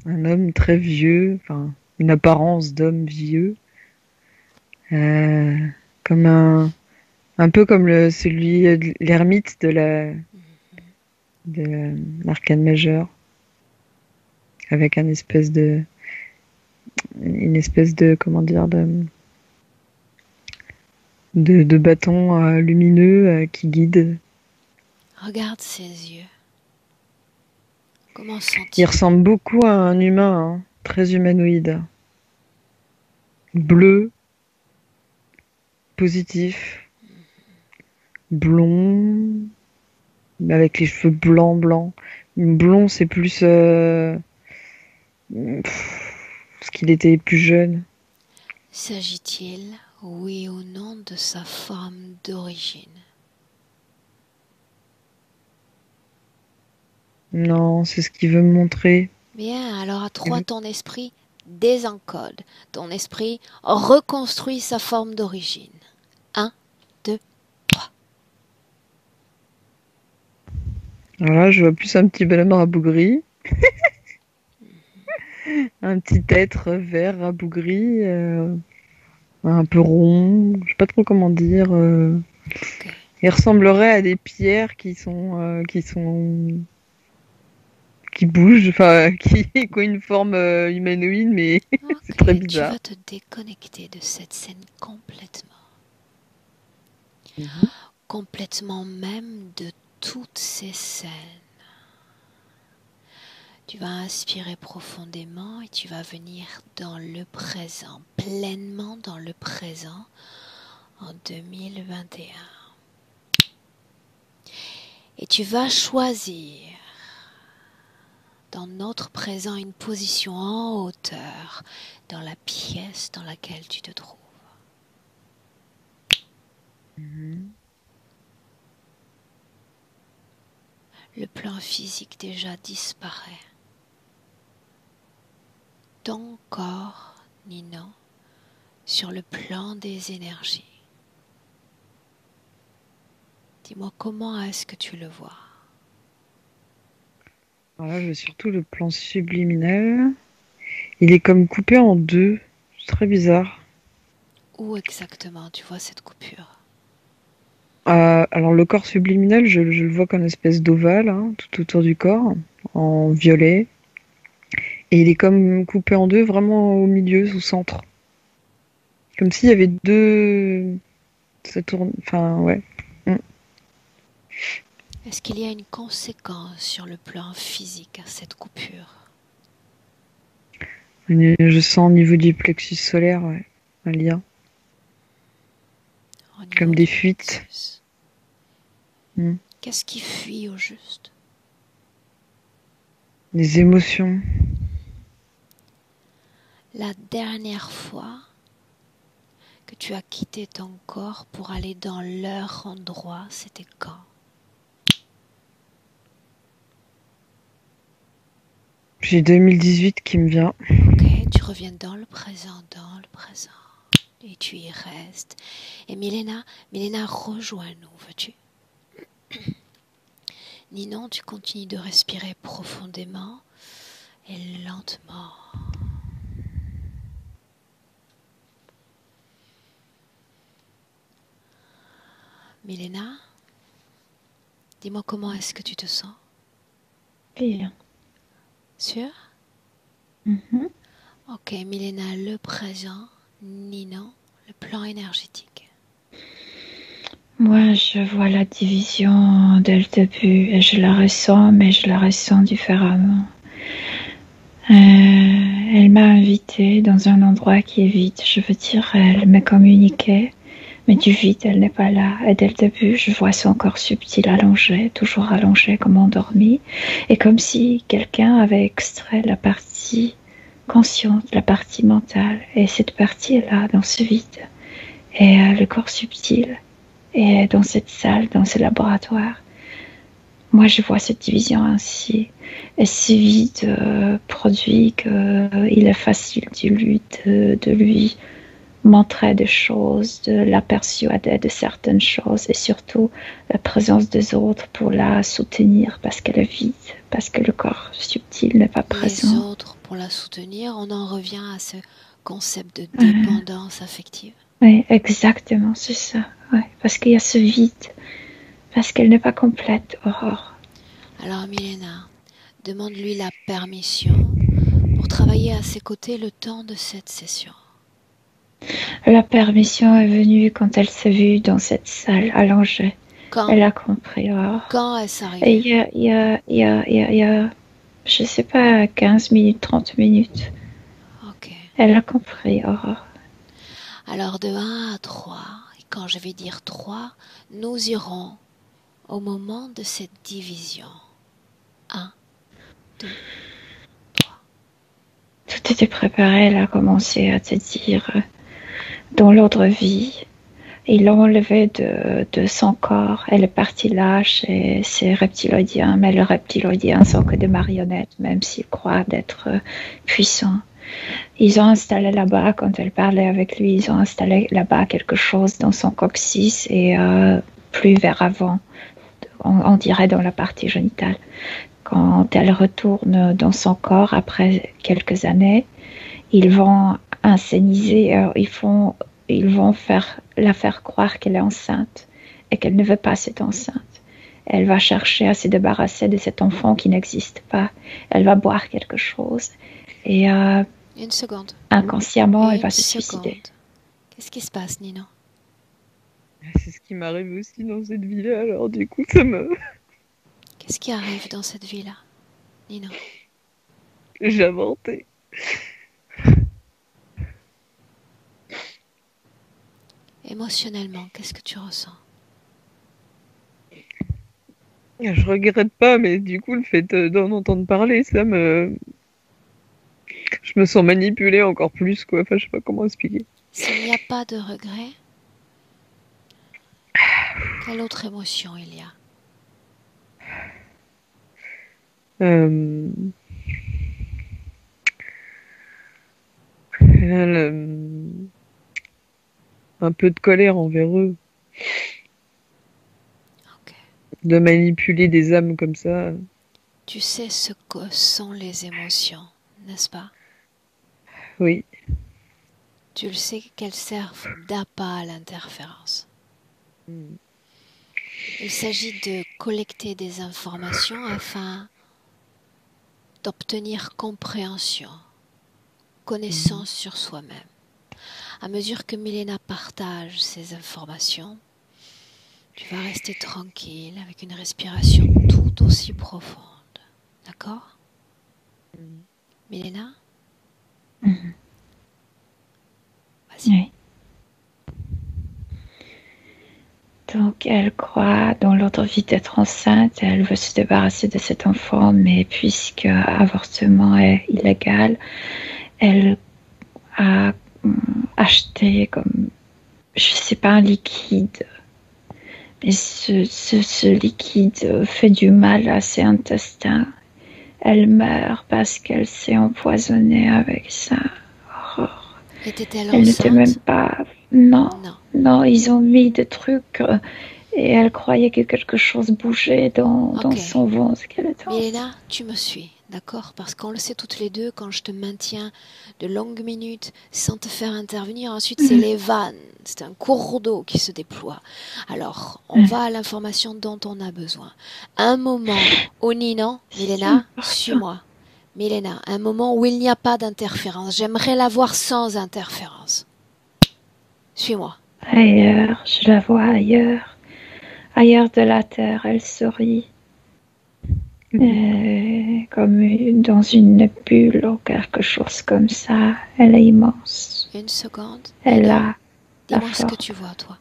un homme très vieux, enfin une apparence d'homme vieux, euh, comme un peu comme l'ermite de l'arcane majeure, avec une espèce de comment dire de bâton lumineux qui guide. Regarde ses yeux. Comment Il sont-ils? ressemble beaucoup à un humain, hein, très humanoïde, bleu, positif, blond, avec les cheveux blancs. Blond, c'est plus parce qu'il était plus jeune. S'agit-il, oui ou non, de sa forme d'origine? Non, c'est ce qu'il veut me montrer. Bien, alors à 3, ton esprit désencode. Ton esprit reconstruit sa forme d'origine. 1, 2, 3. Alors là, je vois plus un petit bonhomme rabougri, un petit être vert rabougri, un peu rond, je sais pas trop comment dire. Ok. Il ressemblerait à des pierres qui bougent, enfin qui ont une forme humanoïde, mais c'est très Ok, tu bizarre. vas te déconnecter de cette scène complètement. Mhm. Complètement même de toutes ces scènes. Tu vas inspirer profondément et tu vas venir dans le présent, pleinement dans le présent en 2021. Et tu vas choisir dans notre présent une position en hauteur dans la pièce dans laquelle tu te trouves. Mhm. Le plan physique déjà disparaît. Ton corps, Nino, sur le plan des énergies. Dis-moi comment est-ce que tu le vois? Alors là, je veux surtout le plan subliminal. Il est comme coupé en deux. C'est très bizarre. Où exactement tu vois cette coupure? Alors le corps subliminal, je le vois comme une espèce d'ovale, hein, tout autour du corps, en violet. Et il est comme coupé en deux, vraiment au milieu, au centre. Comme s'il y avait deux... Ça tourne... Enfin, ouais. Mm. Est-ce qu'il y a une conséquence sur le plan physique à cette coupure? Je sens au niveau du plexus solaire, ouais, un lien. Au niveau Comme des du fuites. plexus. Mm. Qu'est-ce qui fuit au juste? Des émotions. La dernière fois que tu as quitté ton corps pour aller dans leur endroit, c'était quand? J'ai 2018 qui me vient. Ok, tu reviens dans le présent, et tu y restes. Et Milena, rejoins-nous, veux-tu? Ninon, tu continues de respirer profondément et lentement. Milena, dis-moi comment est-ce que tu te sens? Bien. Sûr? Mhm. Ok, Milena, le présent, Ninon, le plan énergétique. Moi, je vois la division dès le début et je la ressens, mais je la ressens différemment. Elle m'a invitée dans un endroit qui est vide. Je veux dire, elle m'a communiqué, mais du vide, elle n'est pas là. Et dès le début, je vois son corps subtil allongé, toujours allongé comme endormi, et comme si quelqu'un avait extrait la partie consciente, la partie mentale, et cette partie est là, dans ce vide. Et le corps subtil est dans cette salle, dans ce laboratoire. Moi, je vois cette division ainsi. Et ce vide produit qu'il est facile de lui montrer des choses, de la persuader de certaines choses et surtout la présence des autres pour la soutenir parce qu'elle est vide, parce que le corps subtil n'est pas présent. Les autres pour la soutenir, on en revient à ce concept de dépendance affective. Oui, exactement, c'est ça. Ouais, parce qu'il y a ce vide, parce qu'elle n'est pas complète, Aurore. Alors Milena, demande-lui la permission pour travailler à ses côtés le temps de cette session. La permission est venue quand elle s'est vue dans cette salle allongée. Quand? Elle a compris, Aurore. Quand est-ce Et arrivé? il y a, je sais pas, 15 minutes, 30 minutes. Ok. Elle a compris, Aurore. Alors de 1 à 3, et quand je vais dire 3, nous irons au moment de cette division. 1, 2, 3. Tout était préparé, elle a commencé à te dire, dans l'autre vie, il l'a enlevé de son corps. Elle est partie là chez ces reptiloïdiens, mais les reptiloïdiens sont que des marionnettes, même s'ils croient d'être puissants. Ils ont installé là-bas, quand elle parlait avec lui, ils ont installé là-bas quelque chose dans son coccyx et plus vers avant, on dirait dans la partie génitale. Quand elle retourne dans son corps après quelques années, ils vont inscéniser, ils vont la faire croire qu'elle est enceinte et qu'elle ne veut pas cette enceinte. Elle va chercher à se débarrasser de cet enfant qui n'existe pas. Elle va boire quelque chose et Une seconde. inconsciemment, elle va Une se suicider. seconde. Qu'est-ce qui se passe, Nino? C'est ce qui m'arrive aussi dans cette vie-là, alors du coup, ça me... Qu'est-ce qui arrive dans cette vie-là, Nino? J'ai inventé. Émotionnellement, qu'est-ce que tu ressens? Je regrette pas, mais du coup, le fait d'en entendre parler, ça me... Je me sens manipulée encore plus, quoi. Enfin, je sais pas comment expliquer. S'il n'y a pas de regret, quelle autre émotion il y a? Euh, Un peu de colère envers eux. Ok. De manipuler des âmes comme ça. Tu sais ce que sont les émotions, n'est-ce pas? Oui. Tu le sais qu'elles servent d'appât à l'interférence. Il s'agit de collecter des informations afin d'obtenir compréhension, connaissance sur soi-même. À mesure que Milena partage ces informations, tu vas rester tranquille avec une respiration tout aussi profonde. D'accord? Milena? Vas-y. Oui. Donc, elle croit dans l'autre vie d'être enceinte, elle veut se débarrasser de cet enfant, mais puisque l'avortement est illégal, elle a acheté comme, je sais pas, un liquide. Et ce liquide fait du mal à ses intestins. Elle meurt parce qu'elle s'est empoisonnée avec ça. Horreur. Était-elle Elle n'était même enceinte? pas... Non, Non. non, ils ont mis des trucs et elle croyait que quelque chose bougeait dans Ok. son ventre. Qu'elle était enceinte. Milena, tu me suis, d'accord? Parce qu'on le sait toutes les deux, quand je te maintiens de longues minutes sans te faire intervenir, ensuite c'est les vannes, c'est un cours d'eau qui se déploie. Alors, on va à l'information dont on a besoin. Un moment où Nino, Milena, suis-moi. Milena, un moment où il n'y a pas d'interférence. J'aimerais la voir sans interférence. Suis-moi. Ailleurs, je la vois ailleurs. Ailleurs de la terre, elle sourit. Comme dans une bulle ou quelque chose comme ça. Elle est immense. Une seconde. Elle Nino, a la dis-moi ce que force. tu vois, toi.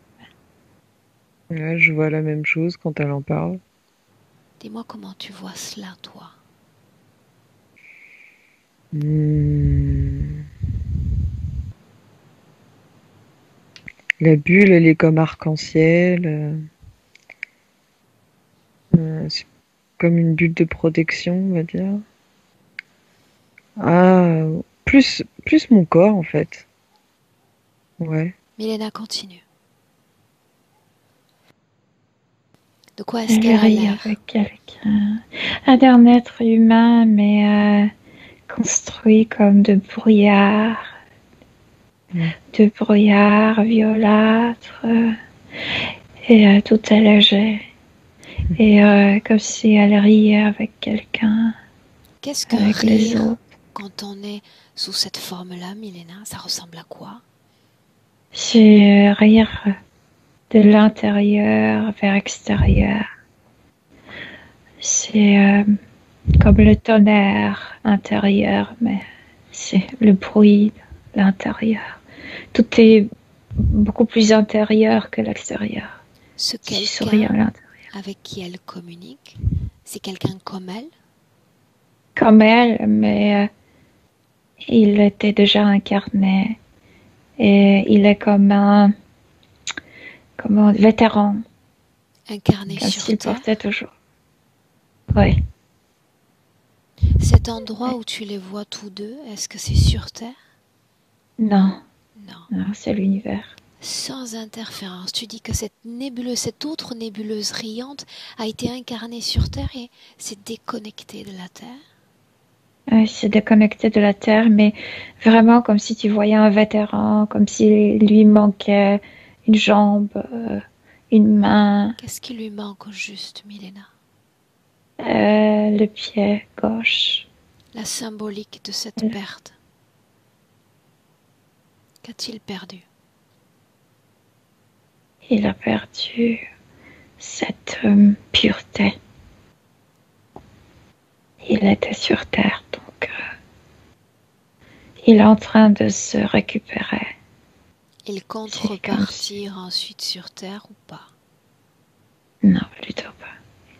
Là, je vois la même chose quand elle en parle. Dis-moi comment tu vois cela, toi. La bulle, elle est comme arc-en-ciel. C'est comme une bulle de protection, on va dire. Ah, plus mon corps, en fait. Ouais. Milena, continue. De quoi est-ce Elle qu'elle a rit l'air? avec quelqu'un. Un être humain, mais construit comme de brouillard. De brouillard violâtre. Et tout est léger. Et comme si elle riait avec quelqu'un. Qu'est-ce que Avec les rire autres. quand on est sous cette forme-là, Milena? Ça ressemble à quoi? C'est rire de l'intérieur vers l'extérieur. C'est comme le tonnerre intérieur, mais c'est le bruit de l'intérieur. Tout est beaucoup plus intérieur que l'extérieur. Ce Si je souris à quelqu'un l'intérieur. avec qui elle communique, c'est quelqu'un comme elle? Comme elle, mais il était déjà incarné. Et il est comme un vétéran. Incarné Comme sur s'il Terre? portait toujours. Oui. Cet endroit où tu les vois tous deux, est-ce que c'est sur Terre? Non, Non. non, c'est l'univers. sans interférence. Tu dis que cette nébuleuse, cette autre nébuleuse riante a été incarnée sur Terre et s'est déconnectée de la Terre. Il s'est déconnecté de la Terre, mais vraiment comme si tu voyais un vétéran, comme s'il lui manquait une jambe, une main, Qu'est-ce qui lui manque au juste, Milena? le pied gauche. La symbolique de cette perte. Qu'a-t-il perdu? Il a perdu cette pureté. Il était sur Terre, donc il est en train de se récupérer. Il compte C'est repartir ensuite sur Terre ou pas? Non, plutôt pas.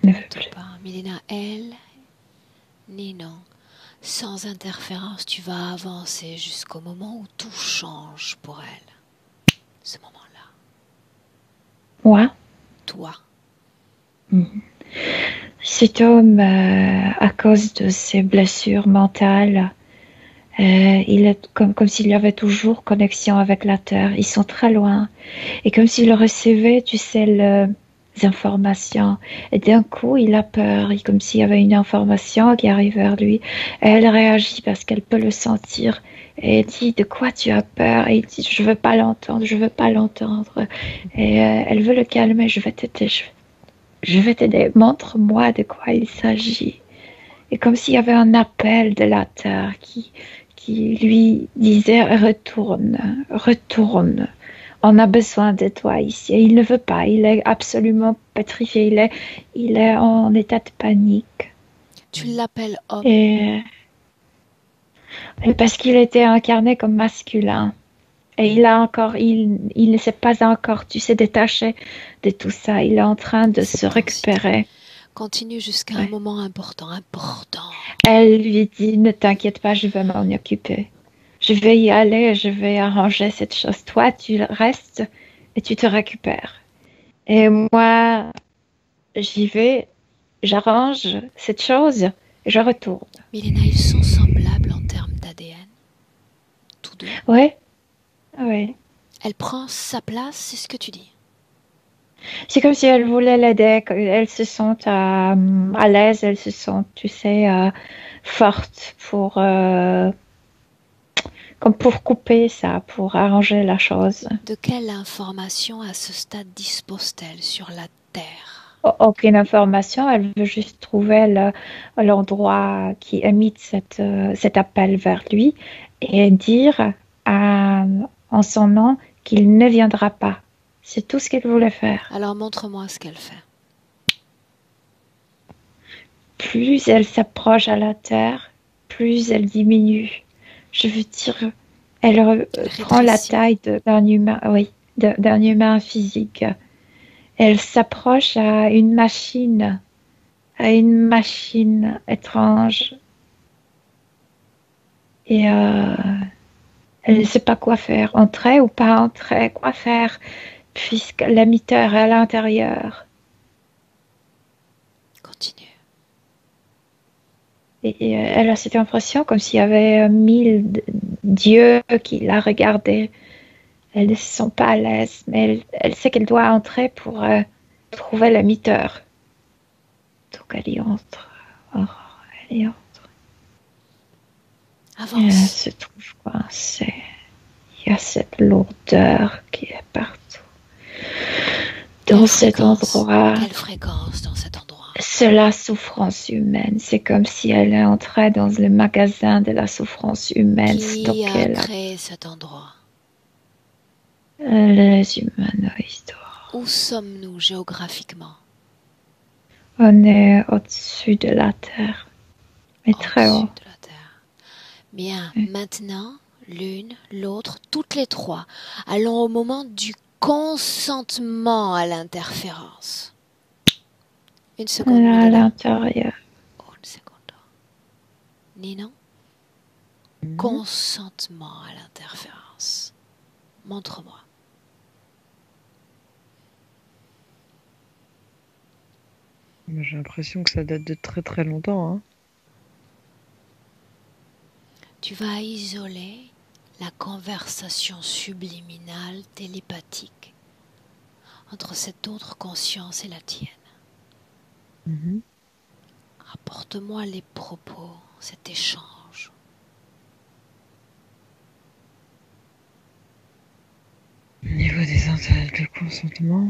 Il ne veut Plutôt plus. pas. Milena, elle, ni non. Sans interférence, tu vas avancer jusqu'au moment où tout change pour elle. Ce moment-là. Moi, Toi. cet homme, à cause de ses blessures mentales, il est comme s'il y avait toujours connexion avec la Terre. Ils sont très loin. Et comme s'il recevait, tu sais, les informations. Et d'un coup, il a peur. Et comme s'il y avait une information qui arrive vers lui. Et elle réagit parce qu'elle peut le sentir. Et elle dit, de quoi tu as peur? Et il dit, je veux pas l'entendre, je veux pas l'entendre. Et elle veut le calmer. Je vais t'aider, je vais t'aider. Montre-moi de quoi il s'agit. Et comme s'il y avait un appel de la terre qui lui disait retourne, retourne. On a besoin de toi ici. Et il ne veut pas. Il est absolument pétrifié. Il est en état de panique. Tu l'appelles homme. Et parce qu'il était incarné comme masculin. Et il ne s'est pas encore, tu sais, détaché de tout ça. Il est en train de se récupérer. Continue jusqu'à un moment important. Elle lui dit, ne t'inquiète pas, je vais m'en occuper. Je vais y aller, je vais arranger cette chose. Toi, tu restes et tu te récupères. Et moi, j'y vais, j'arrange cette chose et je retourne. Milena, ils sont semblables en termes d'ADN. Tous deux. Oui, oui. Elle prend sa place, c'est ce que tu dis. C'est comme si elle voulait l'aider. Elles se sentent à l'aise, elles se sentent, tu sais, fortes comme pour couper ça, pour arranger la chose. De quelle information à ce stade dispose-t-elle sur la Terre? Aucune information, elle veut juste trouver l'endroit qui émite cet appel vers lui et dire en son nom qu'il ne viendra pas. C'est tout ce qu'elle voulait faire. Alors montre-moi ce qu'elle fait. Plus elle s'approche à la terre, plus elle diminue. Je veux dire, elle prend la taille d'un humain, oui, d'un humain physique. Elle s'approche à une machine étrange. Et elle ne sait pas quoi faire, entrer ou pas entrer, quoi faire, puisque l'émetteur est à l'intérieur. Continue. Et elle a cette impression comme s'il y avait 1000 dieux qui la regardaient. Elle ne se sent pas à l'aise, mais elle sait qu'elle doit entrer pour trouver l'émetteur. Donc elle y entre. Oh, elle y entre. Avance. Et elle se trouve coincée. Il y a cette lourdeur qui est partout. Dans cet endroit. Quelle fréquence dans cet endroit? C'est la souffrance humaine. C'est comme si elle est entrée dans le magasin de la souffrance humaine. Qui a créé cet endroit? Les humanoïdes. Où sommes-nous géographiquement? On est au-dessus de la Terre. Mais très haut. De la Terre. Bien, maintenant, l'une, l'autre, toutes les trois, allons au moment du consentement à l'interférence. Une seconde. À l'intérieur. Une seconde. Ninon? Consentement à l'interférence. Montre-moi. J'ai l'impression que ça date de très très longtemps. Hein. Tu vas isoler la conversation subliminale, télépathique, entre cette autre conscience et la tienne. Mhm. Rapporte-moi les propos, cet échange. Au niveau des intérêts, le consentement.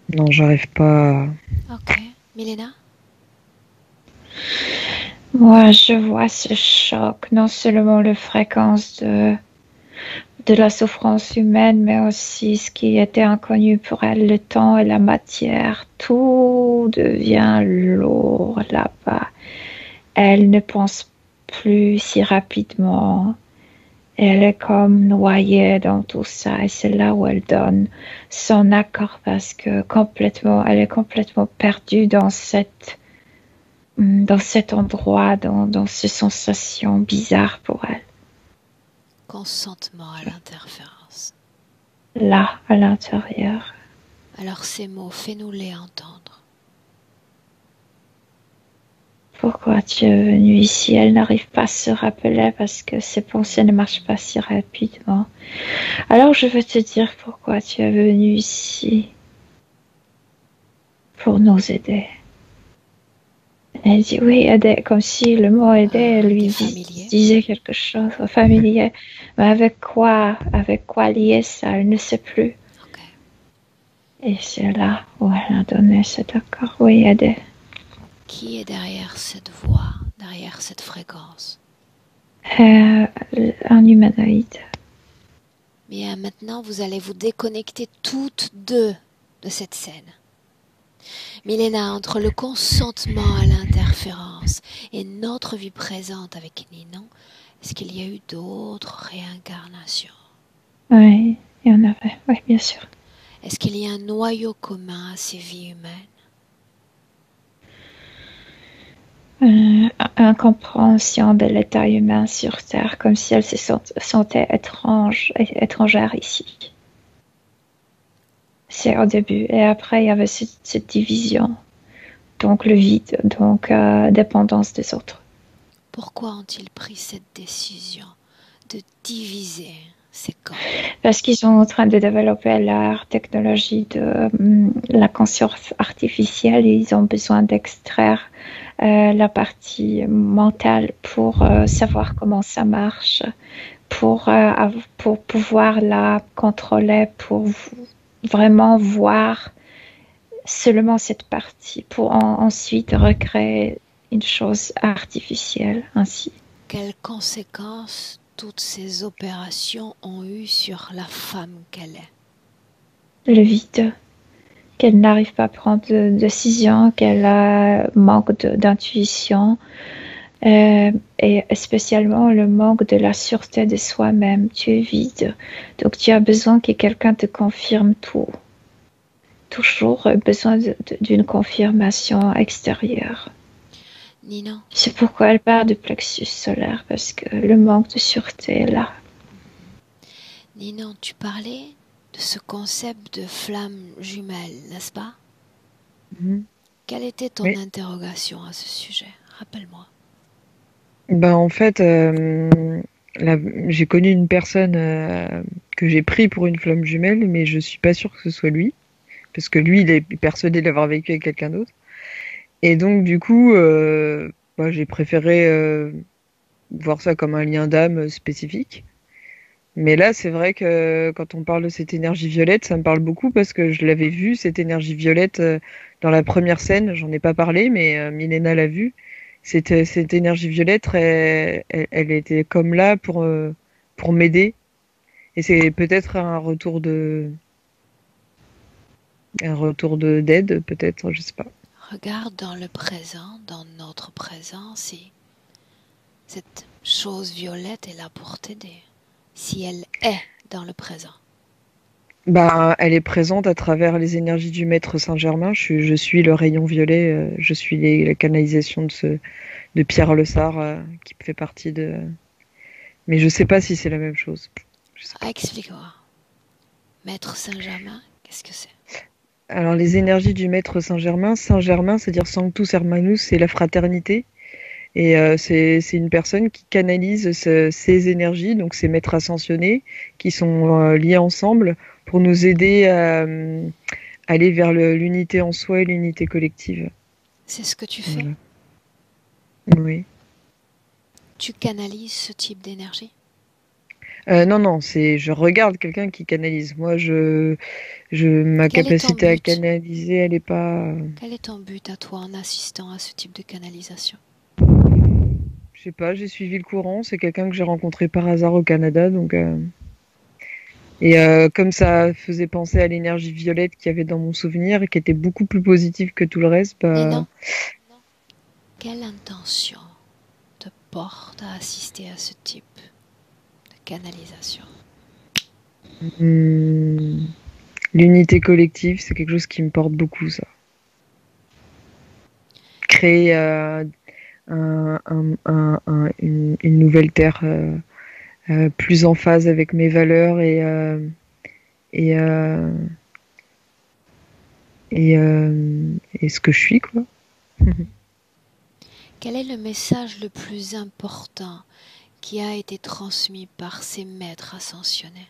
Non, j'arrive pas. Ok. Milena? Moi, je vois ce choc, non seulement la fréquence de la souffrance humaine, mais aussi ce qui était inconnu pour elle, le temps et la matière. Tout devient lourd là-bas. Elle ne pense plus si rapidement. Elle est comme noyée dans tout ça et c'est là où elle donne son accord parce que elle est complètement perdue dans cet endroit, dans ces sensations bizarres pour elle. Consentement à l'interférence. Là, à l'intérieur. Alors ces mots, fais-nous-les entendre. Pourquoi tu es venue ici? Elle n'arrive pas à se rappeler parce que ses pensées ne marchent pas si rapidement. Alors je veux te dire pourquoi tu es venue ici. Pour nous aider. Elle dit oui, aider, comme si le mot aider lui disait quelque chose, familier. Mais avec quoi lier ça? Elle ne sait plus. Ok. Et c'est là où elle a donné cet accord. Oui, aider. Qui est derrière cette voix, derrière cette fréquence? Un humanoïde. Bien, maintenant, vous allez vous déconnecter toutes deux de cette scène. Milena, entre le consentement à l'interférence et notre vie présente avec Ninon, est-ce qu'il y a eu d'autres réincarnations? Oui, il y en avait. Oui, bien sûr. Est-ce qu'il y a un noyau commun à ces vies humaines? Incompréhension de l'état humain sur Terre, comme si elle se sentait étrangère ici. C'est au début. Et après, il y avait cette division. Donc le vide, donc dépendance des autres. Pourquoi ont-ils pris cette décision de diviser ces corps? Parce qu'ils sont en train de développer leur technologie de la conscience artificielle et ils ont besoin d'extraire la partie mentale pour savoir comment ça marche, pour pouvoir la contrôler, pour vraiment voir seulement cette partie, pour ensuite recréer une chose artificielle ainsi. Quelles conséquences toutes ces opérations ont eues sur la femme qu'elle est? Le vide, qu'elle n'arrive pas à prendre de décision, qu'elle manque d'intuition, et spécialement le manque de la sûreté de soi-même. Tu es vide, donc tu as besoin que quelqu'un te confirme tout. Toujours besoin d'une confirmation extérieure. Ninon. C'est pourquoi elle parle de plexus solaire, parce que le manque de sûreté est là. Ninon, tu parlais de ce concept de flamme jumelle, n'est-ce pas? Quelle était ton interrogation à ce sujet? Rappelle-moi. En fait, j'ai connu une personne que j'ai pris pour une flamme jumelle, mais je suis pas sûre que ce soit lui, parce que lui, il est persuadé d'avoir vécu avec quelqu'un d'autre. Et donc, du coup, j'ai préféré voir ça comme un lien d'âme spécifique. Mais là, c'est vrai que quand on parle de cette énergie violette, ça me parle beaucoup parce que je l'avais vue, cette énergie violette, dans la première scène. J'en ai pas parlé, mais Milena l'a vue. Cette énergie violette, elle était comme là pour m'aider. Et c'est peut-être un retour d'aide, peut-être, je sais pas. Regarde dans le présent, dans notre présent, si cette chose violette est là pour t'aider. Si elle est dans le présent. Elle est présente à travers les énergies du Maître Saint-Germain. Je suis le rayon violet, je suis la canalisation de Pierre Le Sart, qui fait partie de... Mais je sais pas si c'est la même chose. Explique-moi. Maître Saint-Germain, qu'est-ce que c'est? Alors, les énergies du maître Saint-Germain. Saint-Germain, c'est-à-dire Sanctus Hermanus, c'est la fraternité. Et c'est une personne qui canalise ces énergies, donc ces maîtres ascensionnés, qui sont liés ensemble pour nous aider à aller vers l'unité en soi et l'unité collective. C'est ce que tu fais. Oui. Tu canalises ce type d'énergie? Non, je regarde quelqu'un qui canalise. Moi, ma Quel est ton capacité à but? canaliser, elle est pas. Quel est ton but à toi en assistant à ce type de canalisation? Je sais pas, j'ai suivi le courant. C'est quelqu'un que j'ai rencontré par hasard au Canada, donc. Et comme ça faisait penser à l'énergie violette qu'il y avait dans mon souvenir et qui était beaucoup plus positive que tout le reste, Et bah. non. Quelle intention te porte à assister à ce type de canalisation? L'unité collective, c'est quelque chose qui me porte beaucoup, ça. Créer une nouvelle terre plus en phase avec mes valeurs et ce que je suis, quoi. Quel est le message le plus important qui a été transmis par ces maîtres ascensionnés?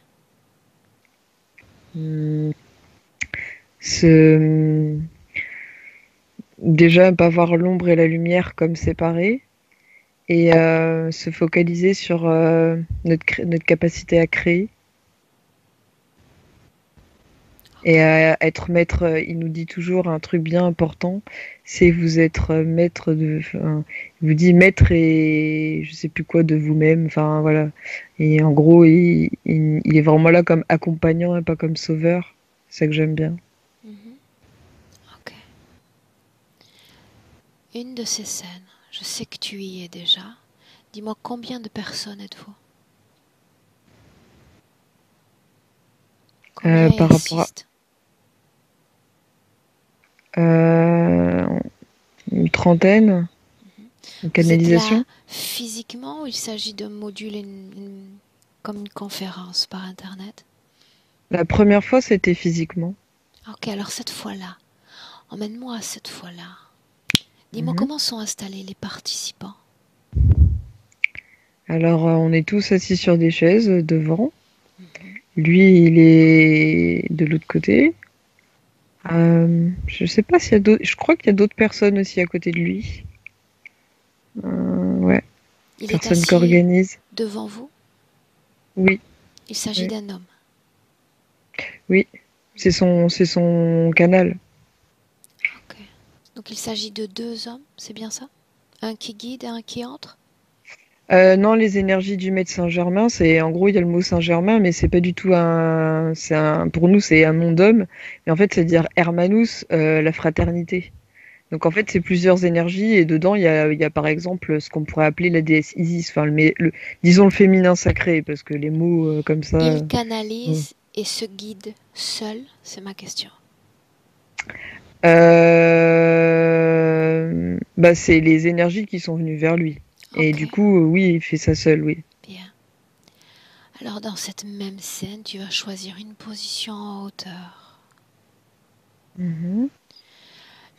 Déjà, pas voir l'ombre et la lumière comme séparées et se focaliser sur notre capacité à créer. Et à être maître, il nous dit toujours un truc bien important, c'est vous être maître de. Enfin, il vous dit maître et je sais plus quoi de vous-même. Enfin voilà. Et en gros, il est vraiment là comme accompagnant et pas comme sauveur. C'est ça que j'aime bien. Ok. Une de ces scènes, je sais que tu y es déjà. Dis-moi combien de personnes êtes-vous? Combien y Par rapport assistent? une trentaine, une Vous êtes là canalisation. physiquement ou il s'agit de moduler comme une conférence par Internet? La première fois, c'était physiquement. Ok, alors cette fois-là, emmène-moi à cette fois-là. Dis-moi comment sont installés les participants? Alors, on est tous assis sur des chaises devant. Lui, il est de l'autre côté. Je sais pas s'il y a d'autres. Je crois qu'il y a d'autres personnes aussi à côté de lui. Ouais. Il est Personne qui assis organise. devant vous? Oui, Il s'agit oui, d'un homme. oui. C'est son canal. Ok. Donc il s'agit de deux hommes, c'est bien ça? Un qui guide et un qui entre? Non, les énergies du maître Saint-Germain, c'est en gros il y a le mot Saint-Germain, mais c'est pas du tout pour nous c'est un nom d'homme, mais en fait c'est dire Hermanus, la fraternité. Donc en fait c'est plusieurs énergies et dedans il y a par exemple ce qu'on pourrait appeler la déesse Isis, enfin disons le féminin sacré parce que les mots comme ça. Il canalise et se guide seul, c'est ma question. Bah c'est les énergies qui sont venues vers lui. Et Ok, du coup oui il fait ça seul, oui. bien. Alors dans cette même scène, tu vas choisir une position en hauteur.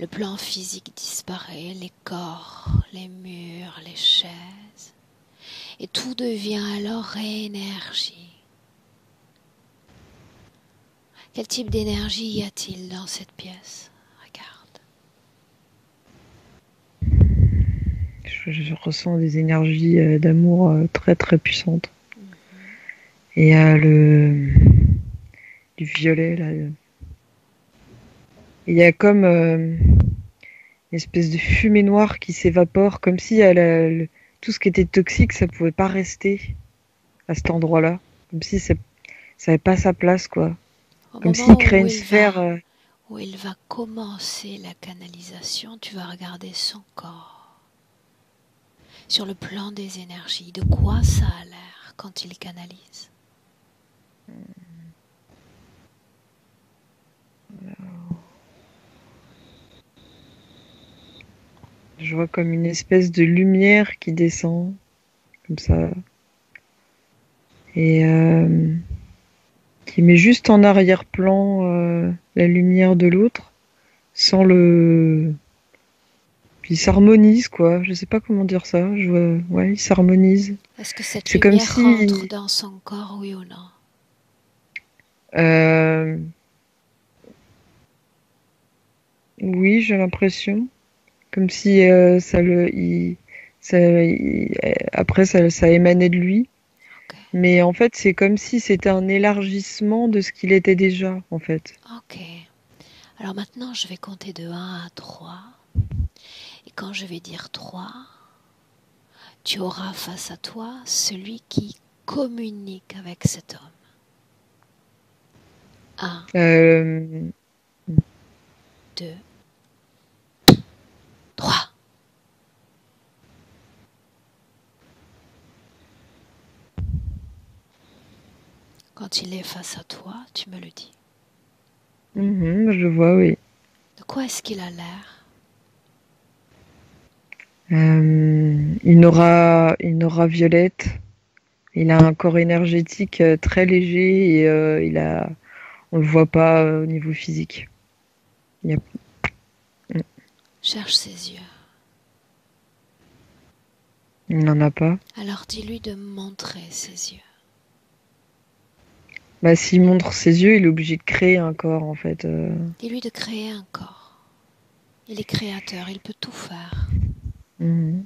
Le plan physique disparaît, les corps, les murs, les chaises. Et tout devient alors énergie. Quel type d'énergie y a-t-il dans cette pièce? Regarde. Je ressens des énergies d'amour très très puissantes. Et du violet là. Il y a comme une espèce de fumée noire qui s'évapore, comme si tout ce qui était toxique, ça pouvait pas rester à cet endroit-là. Comme si ça n'avait pas sa place, quoi. Au Comme moment s'il crée une sphère. où il va commencer la canalisation, tu vas regarder son corps. Sur le plan des énergies, de quoi ça a l'air quand il canalise? Je vois comme une espèce de lumière qui descend, comme ça. Et qui met juste en arrière-plan la lumière de l'autre, sans le... Puis il s'harmonise, quoi. Je sais pas comment dire ça. Ouais, il s'harmonise. Est-ce que cette C'est comme lumière rentre si... dans son corps, oui ou non? Oui, j'ai l'impression. Comme si après ça émanait de lui. Ok. Mais en fait, c'est comme si c'était un élargissement de ce qu'il était déjà, en fait. Ok. Alors maintenant, je vais compter de 1 à 3. Et quand je vais dire 3, tu auras face à toi celui qui communique avec cet homme. 1, Euh, 2, 3. Quand il est face à toi, tu me le dis. je le vois, oui. De quoi est-ce qu'il a l'air? Une aura violette. Il a un corps énergétique très léger et on le voit pas au niveau physique. Cherche ses yeux. Il n'en a pas. Alors dis-lui de montrer ses yeux. Bah, s'il montre ses yeux, il est obligé de créer un corps, en fait. Dis-lui de créer un corps. Il est créateur, il peut tout faire. Mhm.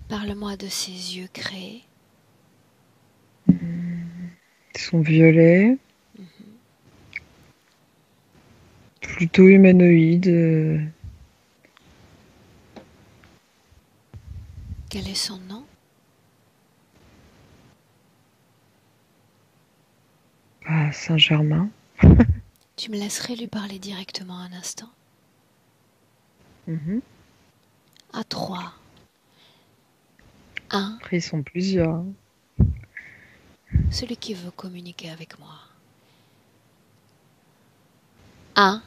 Parle-moi de ses yeux créés. Ils sont violets. Plutôt humanoïdes. Quel est son nom? Ah, Saint-Germain. Tu me laisserais lui parler directement un instant? Mhm. À 3. 1. Après, ils sont plusieurs. Celui qui veut communiquer avec moi. 1,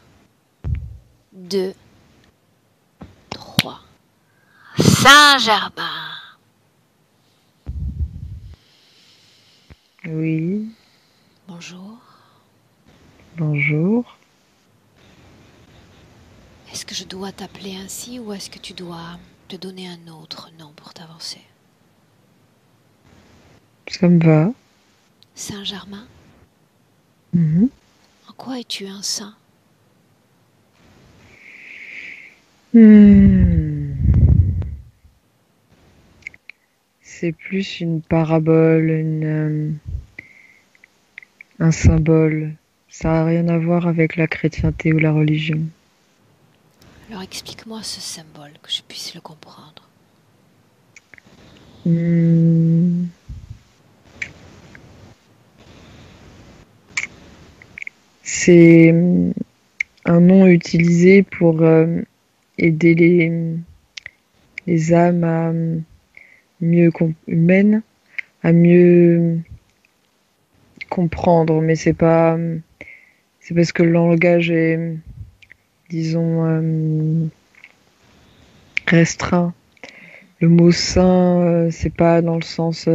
2, 3. Saint-Germain. Oui, Bonjour. bonjour. Est-ce que je dois t'appeler ainsi ou est-ce que tu dois te donner un autre nom pour t'avancer? Ça me va. Saint-Germain, Mhm. en quoi es-tu un saint? Hmm. C'est plus une parabole, un symbole. Ça n'a rien à voir avec la chrétienté ou la religion. Alors explique-moi ce symbole, que je puisse le comprendre. Hmm. C'est un nom utilisé pour aider les âmes humaines à mieux comprendre, mais c'est parce que le langage est, disons, restreint. Le mot saint, c'est pas dans le sens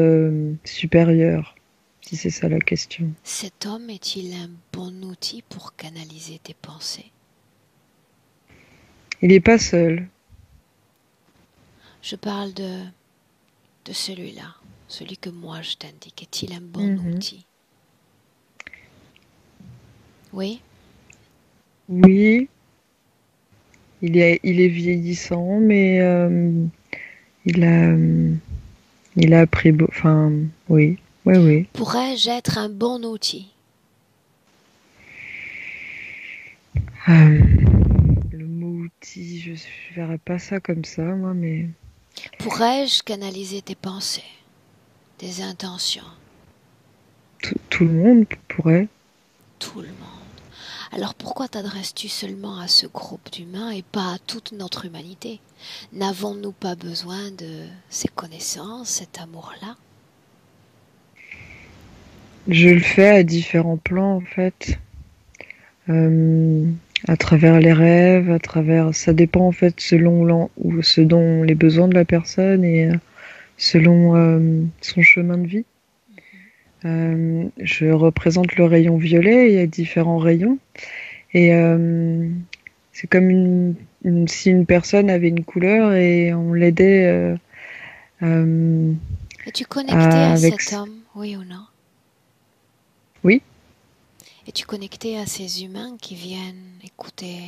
supérieur, si c'est ça la question. Cet homme est-il un bon outil pour canaliser tes pensées? Il est pas seul. Je parle de celui-là, celui que moi je t'indique. Est-il un bon Mhm. outil? Oui? Oui, il est vieillissant, mais il a appris, enfin, oui, oui. Pourrais-je être un bon outil? Euh, le mot outil, je verrais pas ça comme ça, moi, mais Pourrais-je canaliser tes pensées, tes intentions? tout le monde pourrait. Tout le monde. Alors pourquoi t'adresses-tu seulement à ce groupe d'humains et pas à toute notre humanité? N'avons-nous pas besoin de ces connaissances, cet amour-là? Je le fais à différents plans, en fait. Euh, à travers les rêves, ça dépend en fait ou ce dont les besoins de la personne et selon son chemin de vie. Je représente le rayon violet, il y a différents rayons. Et c'est comme si une personne avait une couleur et on l'aidait Es-tu connecté à avec... cet homme, oui ou non? Oui. Es-tu connecté à ces humains qui viennent écouter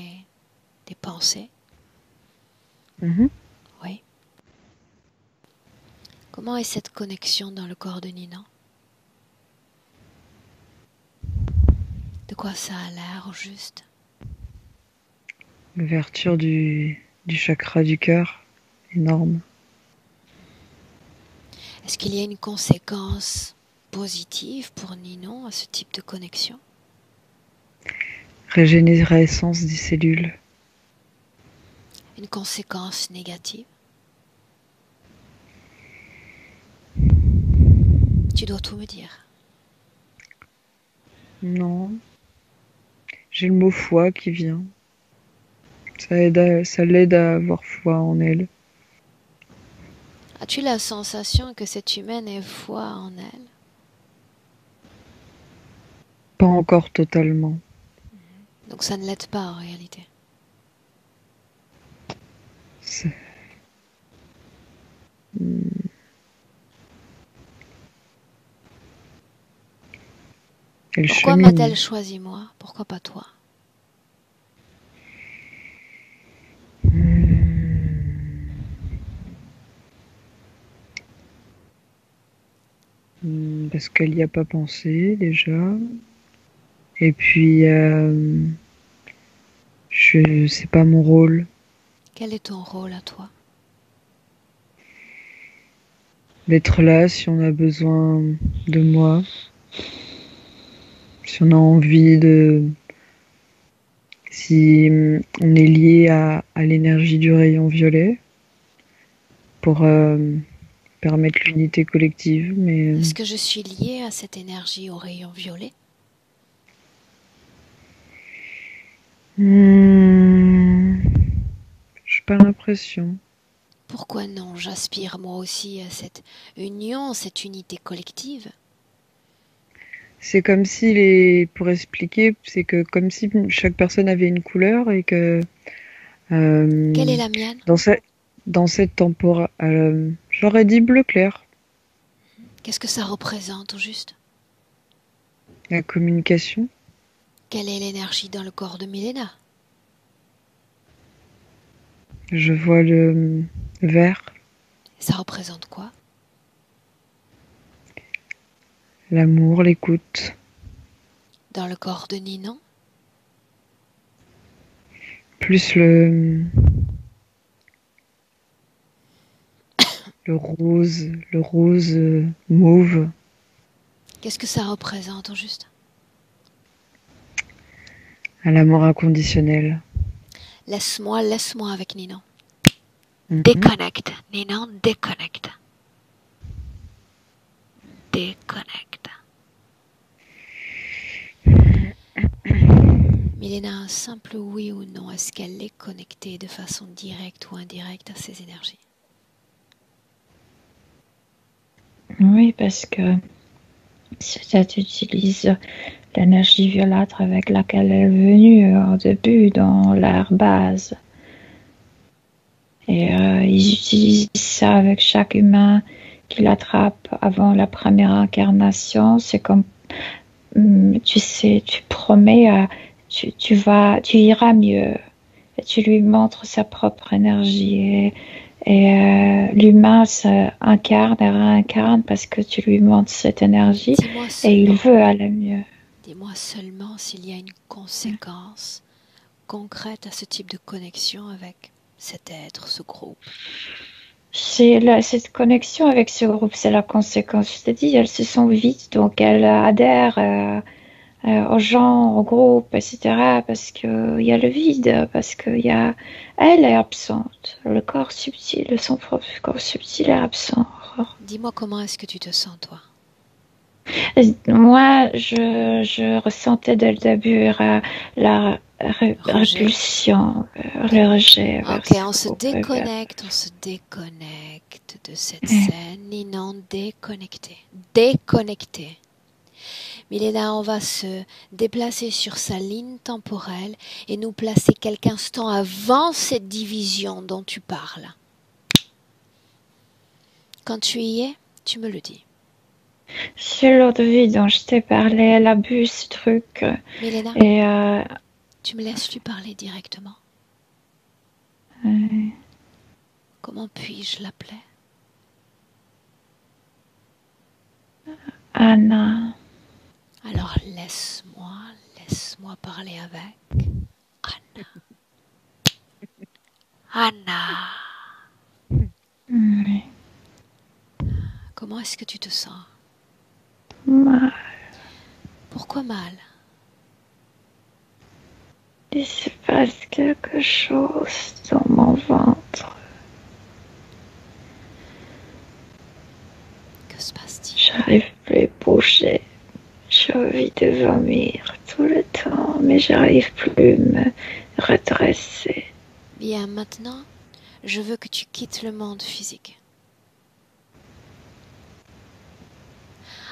tes pensées? Mhm. Oui. Comment est cette connexion dans le corps de Nina? De quoi ça a l'air au juste? L'ouverture du chakra du cœur, énorme. Est-ce qu'il y a une conséquence positive pour Ninon à ce type de connexion? Régénérescence des cellules. Une conséquence négative? Tu dois tout me dire. Non. J'ai le mot foi qui vient. Ça l'aide à avoir foi en elle. As-tu la sensation que cette humaine ait foi en elle? Pas encore totalement. Donc ça ne l'aide pas en réalité. C'est- Elle Pourquoi chemine. m'a-t-elle choisi moi? Pourquoi pas toi? Parce qu'elle n'y a pas pensé déjà. Et puis, c'est pas mon rôle. Quel est ton rôle à toi? D'être là si on a besoin de moi. Si on a envie de... Si on est lié à l'énergie du rayon violet. Pour permettre l'unité collective. Mais Est-ce que je suis liée à cette énergie au rayon violet? j'ai pas l'impression. Pourquoi non? J'aspire moi aussi à cette union, cette unité collective. C'est comme si pour expliquer, c'est que comme si chaque personne avait une couleur et que Quelle est la mienne? dans cette tempora, j'aurais dit bleu clair. Qu'est-ce que ça représente au juste? La communication. Quelle est l'énergie dans le corps de Milena? Je vois le vert. Ça représente quoi? L'amour, l'écoute. Dans le corps de Ninon? Plus le rose mauve. Qu'est-ce que ça représente au juste? À l'amour inconditionnel. Laisse-moi avec Ninon. Mhm. Déconnecte, Ninon, déconnecte. Déconnecte. Milena, un simple oui ou non, est-ce qu'elle est connectée de façon directe ou indirecte à ces énergies? Oui, parce que ça utilise l'énergie violâtre avec laquelle elle est venue au début dans leur base. Et ils utilisent ça avec chaque humain qui l'attrape avant la première incarnation. C'est comme, tu sais, tu promets, tu iras mieux. Et tu lui montres sa propre énergie. Et l'humain s'incarne et réincarne parce que tu lui montres cette énergie et il veut aller mieux. Dis-moi seulement s'il y a une conséquence concrète à ce type de connexion avec cet être, ce groupe. Cette connexion avec ce groupe, c'est la conséquence. Je t'ai dit, elles se sont vides, donc elles adhèrent aux gens, au groupe, etc. Parce qu'il y a le vide, parce qu'elle est absente. Le corps subtil, son propre corps subtil est absent. Dis-moi comment est-ce que tu te sens, toi? Moi, je ressentais dès le début la répulsion, le rejet. Ok, on se déconnecte de cette scène. Ninon, déconnecté. Déconnecté. Milena, on va se déplacer sur sa ligne temporelle et nous placer quelques instants avant cette division dont tu parles. Quand tu y es, tu me le dis. C'est l'autre vie dont je t'ai parlé, elle a bu ce truc. Milena, Et tu me laisses lui parler directement. Comment puis-je l'appeler? Anna. Alors laisse-moi parler avec Anna. Anna, Oui. comment est-ce que tu te sens? Mal. Pourquoi mal? Il se passe quelque chose dans mon ventre. Que se passe-t-il? J'arrive plus à bouger. J'ai envie de vomir tout le temps, mais j'arrive plus à me redresser. Bien, maintenant, je veux que tu quittes le monde physique.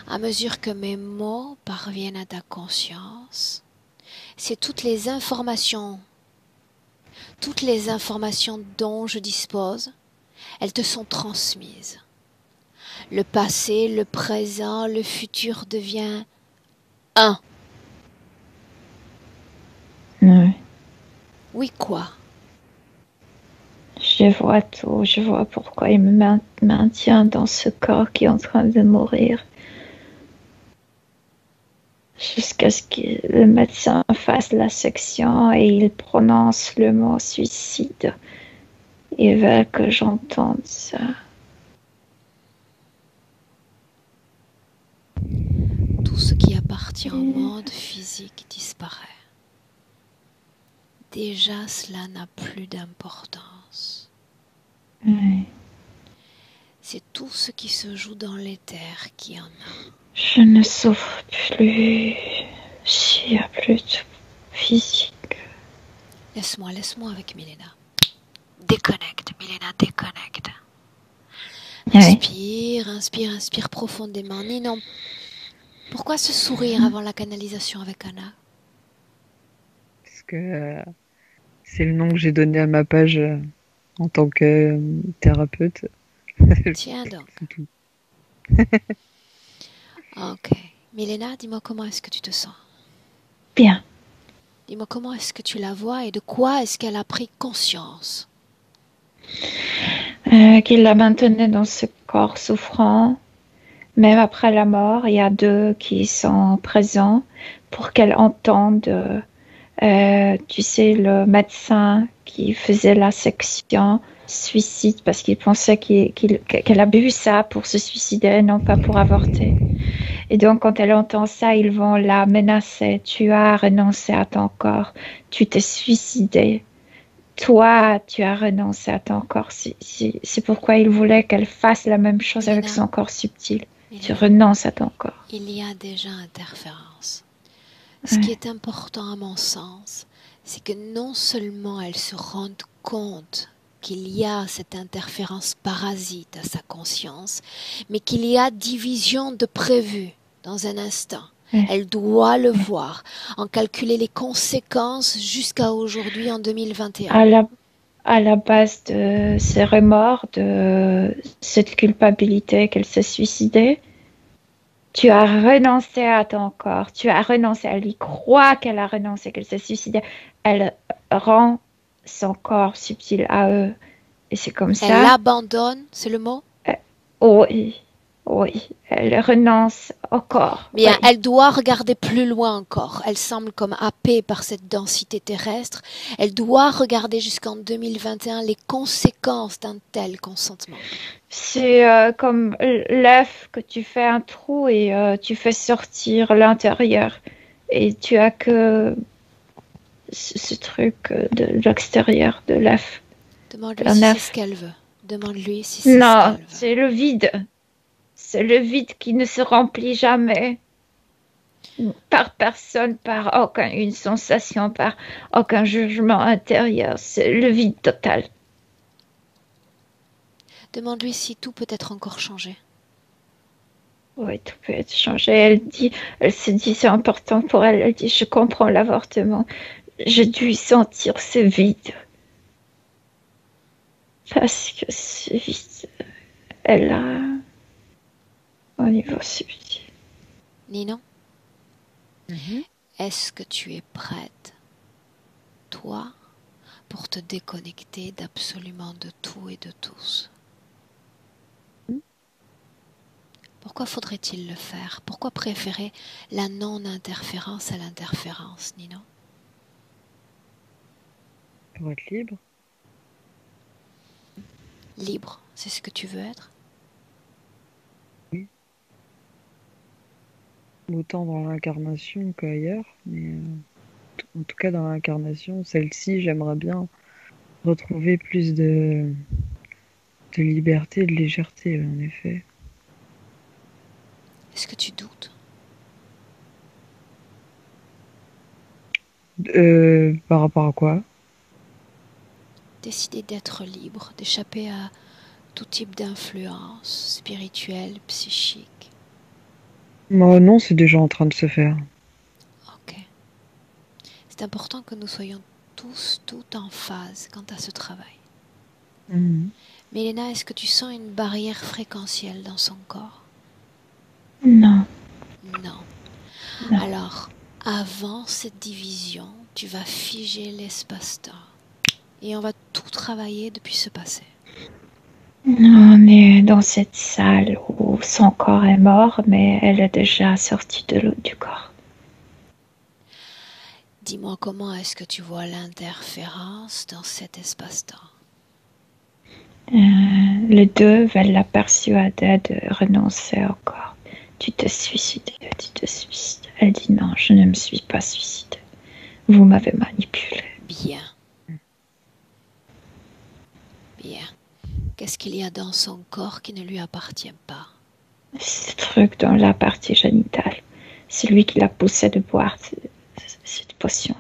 À mesure que mes mots parviennent à ta conscience, c'est toutes les informations dont je dispose, elles te sont transmises. Le passé, le présent, le futur devient un. Oui. Oui, quoi? Je vois tout, je vois pourquoi il me maintient dans ce corps qui est en train de mourir. Jusqu'à ce que le médecin fasse la section et il prononce le mot suicide. Il veut que j'entende ça. Tout ce qui appartient au monde physique disparaît. Déjà, cela n'a plus d'importance. Oui. C'est tout ce qui se joue dans l'éther qui en a. Je ne souffre plus. S'il n'y a plus de physique. Laisse-moi avec Milena. Déconnecte, Milena, déconnecte. Inspire profondément. Ninon, pourquoi ce sourire avant la canalisation avec Anna? Parce que c'est le nom que j'ai donné à ma page en tant que thérapeute. Tiens donc. C'est tout. Ok. Milena, dis-moi comment est-ce que tu te sens? Bien. Dis-moi comment est-ce que tu la vois et de quoi est-ce qu'elle a pris conscience? Qu'il la maintenait dans ce corps souffrant. Même après la mort, il y a deux qui sont présents pour qu'elle entende, tu sais, le médecin qui faisait la section suicide parce qu'il pensait qu'elle a bu ça pour se suicider, non pas pour avorter. Et donc, quand elle entend ça, ils vont la menacer. Tu as renoncé à ton corps. Tu t'es suicidé. Toi, tu as renoncé à ton corps. C'est pourquoi il voulait qu'elle fasse la même chose avec son corps subtil. Tu renonces à ton corps. Il y a déjà interférence. Ce qui est important à mon sens, c'est que non seulement elle se rende compte qu'il y a cette interférence parasite à sa conscience, mais qu'il y a division de prévu dans un instant. Elle doit le voir, en calculer les conséquences jusqu'à aujourd'hui en 2021. À la base de ces remords, de cette culpabilité qu'elle s'est suicidée, tu as renoncé à ton corps, tu as renoncé, elle y croit qu'elle a renoncé, qu'elle s'est suicidée, elle rend son corps subtil à eux. Et c'est comme ça. Elle abandonne, c'est le mot? Oui, elle renonce au corps. Bien, oui. Elle doit regarder plus loin encore. Elle semble comme happée par cette densité terrestre. Elle doit regarder jusqu'en 2021 les conséquences d'un tel consentement. C'est comme l'œuf que tu fais un trou et tu fais sortir l'intérieur. Et tu as que ce truc de l'extérieur de l'œuf. Demande-lui si c'est ce qu'elle veut. Demande-lui si c'est ce qu'elle Non, veut. c'est le vide. C'est le vide qui ne se remplit jamais. Par personne, par aucune sensation, par aucun jugement intérieur. C'est le vide total. Demande-lui si tout peut être encore changé. Oui, tout peut être changé. Elle se dit, c'est important pour elle. Elle dit, je comprends l'avortement. J'ai dû sentir ce vide. Parce que ce vide, elle a au niveau subtil. Ninon, Mhm. est-ce que tu es prête, toi, pour te déconnecter d'absolument de tout et de tous? Pourquoi faudrait-il le faire? Pourquoi préférer la non-interférence à l'interférence, Ninon? Pour être libre. Libre, c'est ce que tu veux être? Oui. Autant dans l'incarnation qu'ailleurs, mais en tout cas dans l'incarnation, celle-ci, j'aimerais bien retrouver plus de liberté et de légèreté, en effet. Est-ce que tu doutes? Par rapport à quoi? Décider d'être libre, d'échapper à tout type d'influence spirituelle, psychique. Moi, non, c'est déjà en train de se faire. Ok. C'est important que nous soyons tous, tout en phase quant à ce travail. Mhm. Mélena, est-ce que tu sens une barrière fréquentielle dans son corps? Non, Non. non. Alors, avant cette division, tu vas figer l'espace-temps. Et on va tout travailler depuis ce passé. On est dans cette salle où son corps est mort, mais elle est déjà sortie de l'eau du corps. Dis-moi comment est-ce que tu vois l'interférence dans cet espace-temps? Les deux veulent la persuader de renoncer au corps. Tu te suicides, tu te suicides. Elle dit non, je ne me suis pas suicidée. Vous m'avez manipulée. Bien. Bien. Qu'est-ce qu'il y a dans son corps qui ne lui appartient pas? Ce truc dans la partie génitale, c'est lui qui l'a poussé de boire cette potion,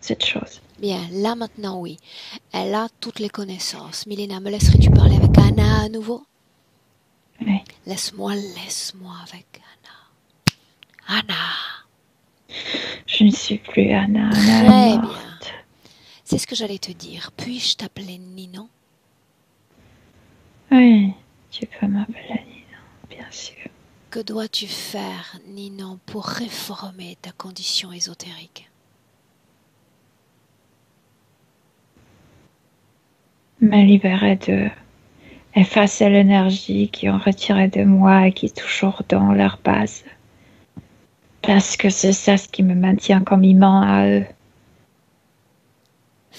cette chose. Bien, là maintenant oui. Elle a toutes les connaissances. Milena, me laisserais-tu parler avec Anna à nouveau? Oui. Laisse-moi avec Anna. Anna! Je ne suis plus Anna. Anna Très est bien. morte. C'est ce que j'allais te dire. Puis-je t'appeler Ninon? Oui, tu peux m'appeler Nina, bien sûr. Que dois-tu faire, Ninon, pour réformer ta condition ésotérique? Me libérer de... effacer l'énergie qui ont retiré de moi et qui est toujours dans leur base. Parce que c'est ça ce qui me maintient comme aimant à eux.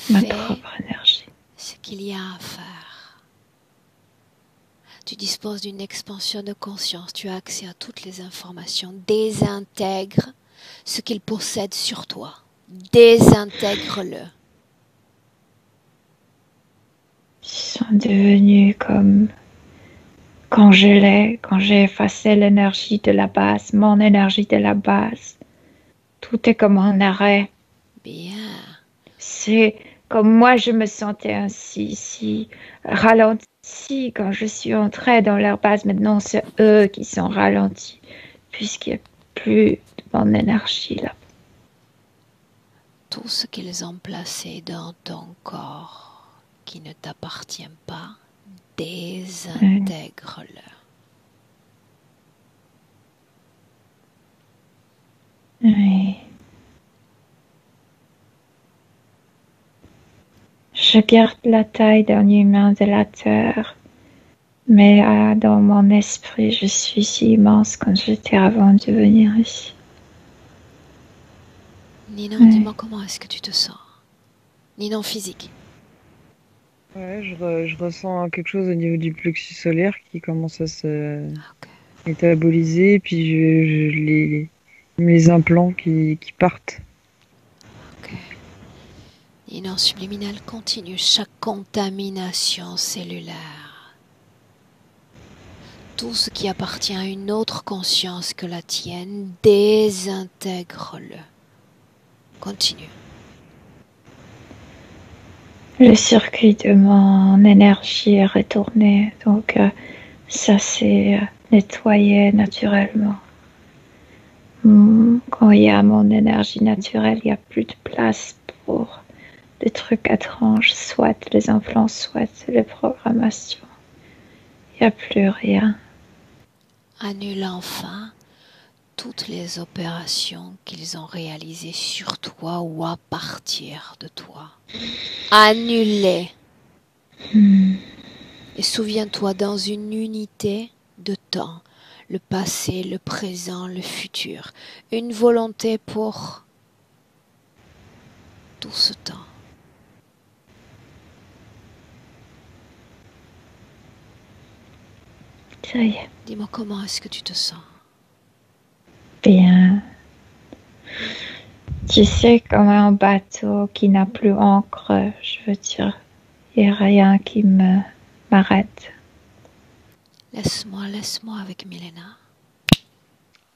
Ma Fais propre énergie. ce qu'il y a à faire. Tu disposes d'une expansion de conscience, tu as accès à toutes les informations. Désintègre ce qu'il possède sur toi. Désintègre-le. Ils sont devenus comme congelés quand j'ai effacé l'énergie de la base, mon énergie de la base. Tout est comme en arrêt. Bien. C'est comme moi je me sentais ainsi, si ralenti quand je suis entrée dans leur base. Maintenant, c'est eux qui sont ralentis, puisqu'il n'y a plus de mon énergie là. Tout ce qu'ils ont placé dans ton corps qui ne t'appartient pas, désintègre-le. Oui. Je garde la taille d'un humain de la terre, mais dans mon esprit, je suis si immense quand j'étais avant de venir ici. Ninon, dis-moi comment est-ce que tu te sens? Ninon physique. Ouais, je ressens quelque chose au niveau du plexus solaire qui commence à se Ok. métaboliser, puis les implants qui partent. Ok. Ninon subliminal continue chaque contamination cellulaire. Tout ce qui appartient à une autre conscience que la tienne, désintègre-le. Continue. Le circuit de mon énergie est retourné, donc ça s'est nettoyer naturellement. Quand il y a mon énergie naturelle, il n'y a plus de place pour des trucs étranges, soit les influences, soit les programmations. Il n'y a plus rien. Annule enfin toutes les opérations qu'ils ont réalisées sur toi ou à partir de toi. Annule-les. Et souviens-toi dans une unité de temps, le passé, le présent, le futur. Une volonté pour tout ce temps. Ça y est. Dis-moi comment est-ce que tu te sens? Bien. Tu sais, comme un bateau qui n'a plus ancre, je veux dire, il n'y a rien qui m'arrête. Laisse-moi avec Milena.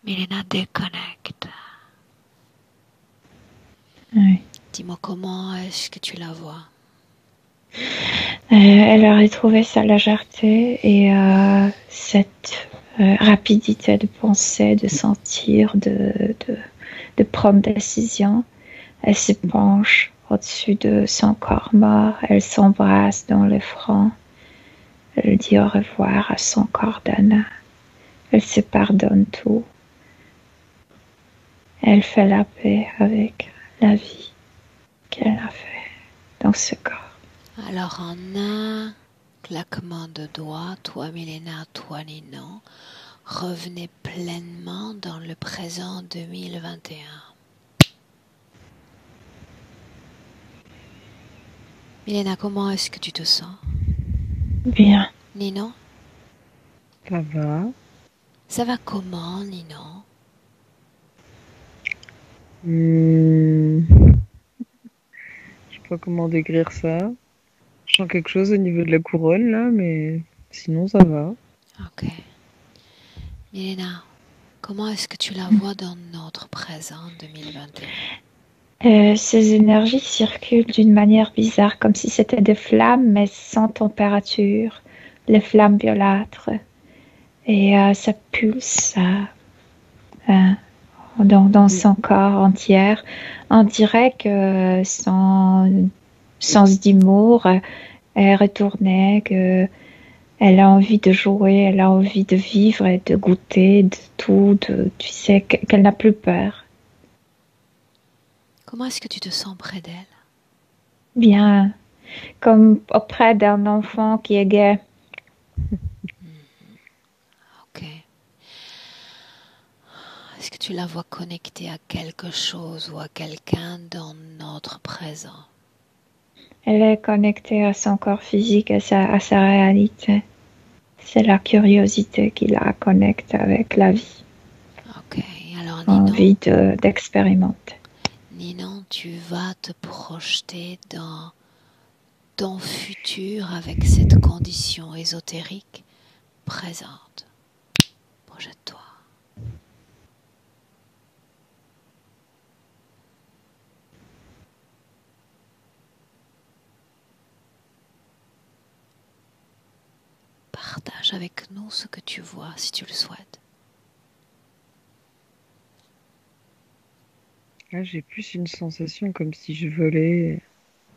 Milena, déconnecte. Oui. Dis-moi comment est-ce que tu la vois? Elle a retrouvé sa légèreté et cette rapidité de penser, de sentir, de prendre des décisions. Elle se penche au-dessus de son corps mort, elle s'embrasse dans le front, elle dit au revoir à son corps d'Anna, elle se pardonne tout, elle fait la paix avec la vie qu'elle a fait dans ce corps. Alors en un claquement de doigts, toi Milena, toi Ninon, revenez pleinement dans le présent 2021. Milena, comment est-ce que tu te sens? Bien. Ninon? Ça va. Ça va comment, Ninon? Je sais pas comment décrire ça. Je sens quelque chose au niveau de la couronne là, mais sinon ça va. Ok. Milena, comment est-ce que tu la vois dans notre présent 2021? Ces énergies circulent d'une manière bizarre, comme si c'était des flammes, mais sans température, les flammes violâtres. Et ça pulse dans son corps entier. On dirait que son sens d'humour est retourné, qu'elle a envie de jouer, elle a envie de vivre et de goûter de tout, tu sais, qu'elle n'a plus peur. Comment est-ce que tu te sens près d'elle? Bien, comme auprès d'un enfant qui est gai. Ok. Est-ce que tu la vois connectée à quelque chose ou à quelqu'un dans notre présent? Elle est connectée à son corps physique, à sa réalité. C'est la curiosité qui la connecte avec la vie. Ok. Alors Envie d'expérimenter. Ninon, tu vas te projeter dans ton futur avec cette condition ésotérique présente. Projette-toi. Partage avec nous ce que tu vois si tu le souhaites. Là, j'ai plus une sensation comme si je volais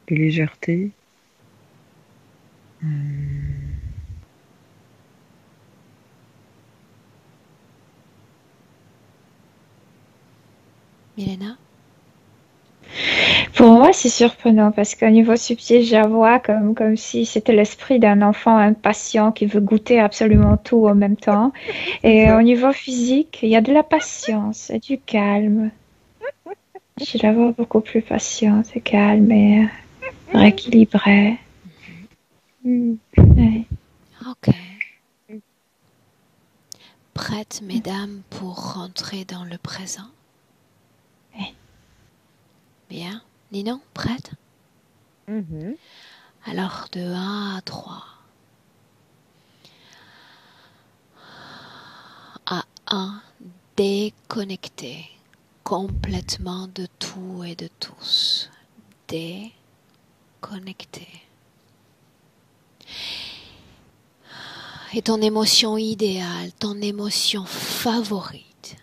de légèreté. Milena? Pour moi, c'est surprenant parce qu'au niveau subtil, je la vois comme si c'était l'esprit d'un enfant impatient qui veut goûter absolument tout en même temps. Et au niveau physique, il y a de la patience et du calme. Je la vois beaucoup plus patiente et calme et rééquilibrée. Ouais. Ok. Prête, mesdames, pour rentrer dans le présent? Oui. Bien. Ninon, prête? Alors, de 1 à 3. À 1, déconnecté complètement de tout et de tous. Déconnecté. est ton émotion idéale, ton émotion favorite,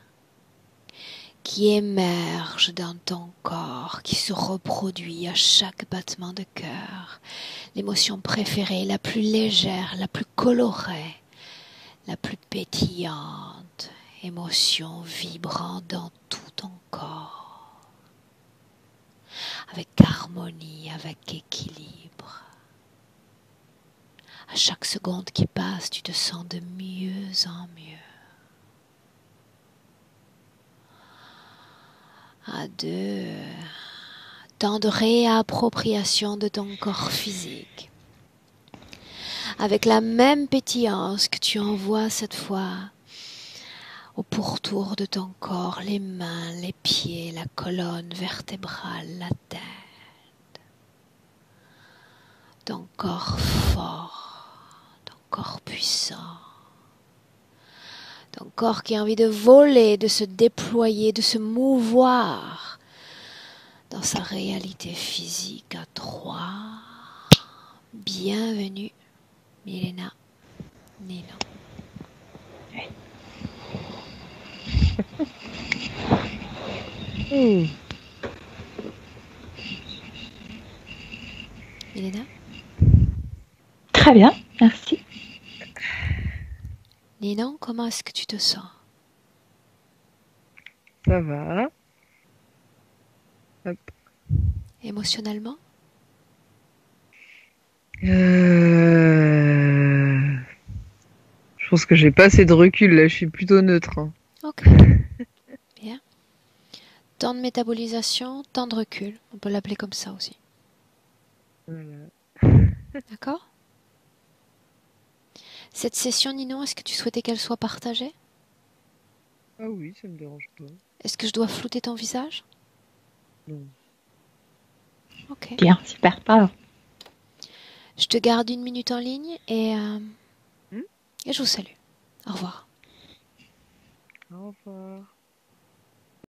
qui émerge dans ton corps, qui se reproduit à chaque battement de cœur. L'émotion préférée, la plus légère, la plus colorée, la plus pétillante, émotion vibrant dans tout ton corps, avec harmonie, avec équilibre. À chaque seconde qui passe, tu te sens de mieux en mieux. À 2, temps de réappropriation de ton corps physique. Avec la même pétillance que tu envoies cette fois au pourtour de ton corps, les mains, les pieds, la colonne vertébrale, la tête. Ton corps fort, ton corps puissant. Ton corps qui a envie de voler, de se déployer, de se mouvoir dans sa réalité physique à 3. Bienvenue, Milena, Nino. Milena, Très bien, merci. Nino, comment est-ce que tu te sens? Ça va. Hop. Émotionnellement? Je pense que j'ai pas assez de recul là, je suis plutôt neutre. Hein. Ok, bien. Temps de métabolisation, temps de recul. On peut l'appeler comme ça aussi. Voilà. D'accord? Cette session, Nino, est-ce que tu souhaitais qu'elle soit partagée? Ah oui, ça me dérange pas. Est-ce que je dois flouter ton visage? Non. Ok. Bien, super, bravo. Je te garde 1 minute en ligne et je vous salue. Au revoir. Au revoir.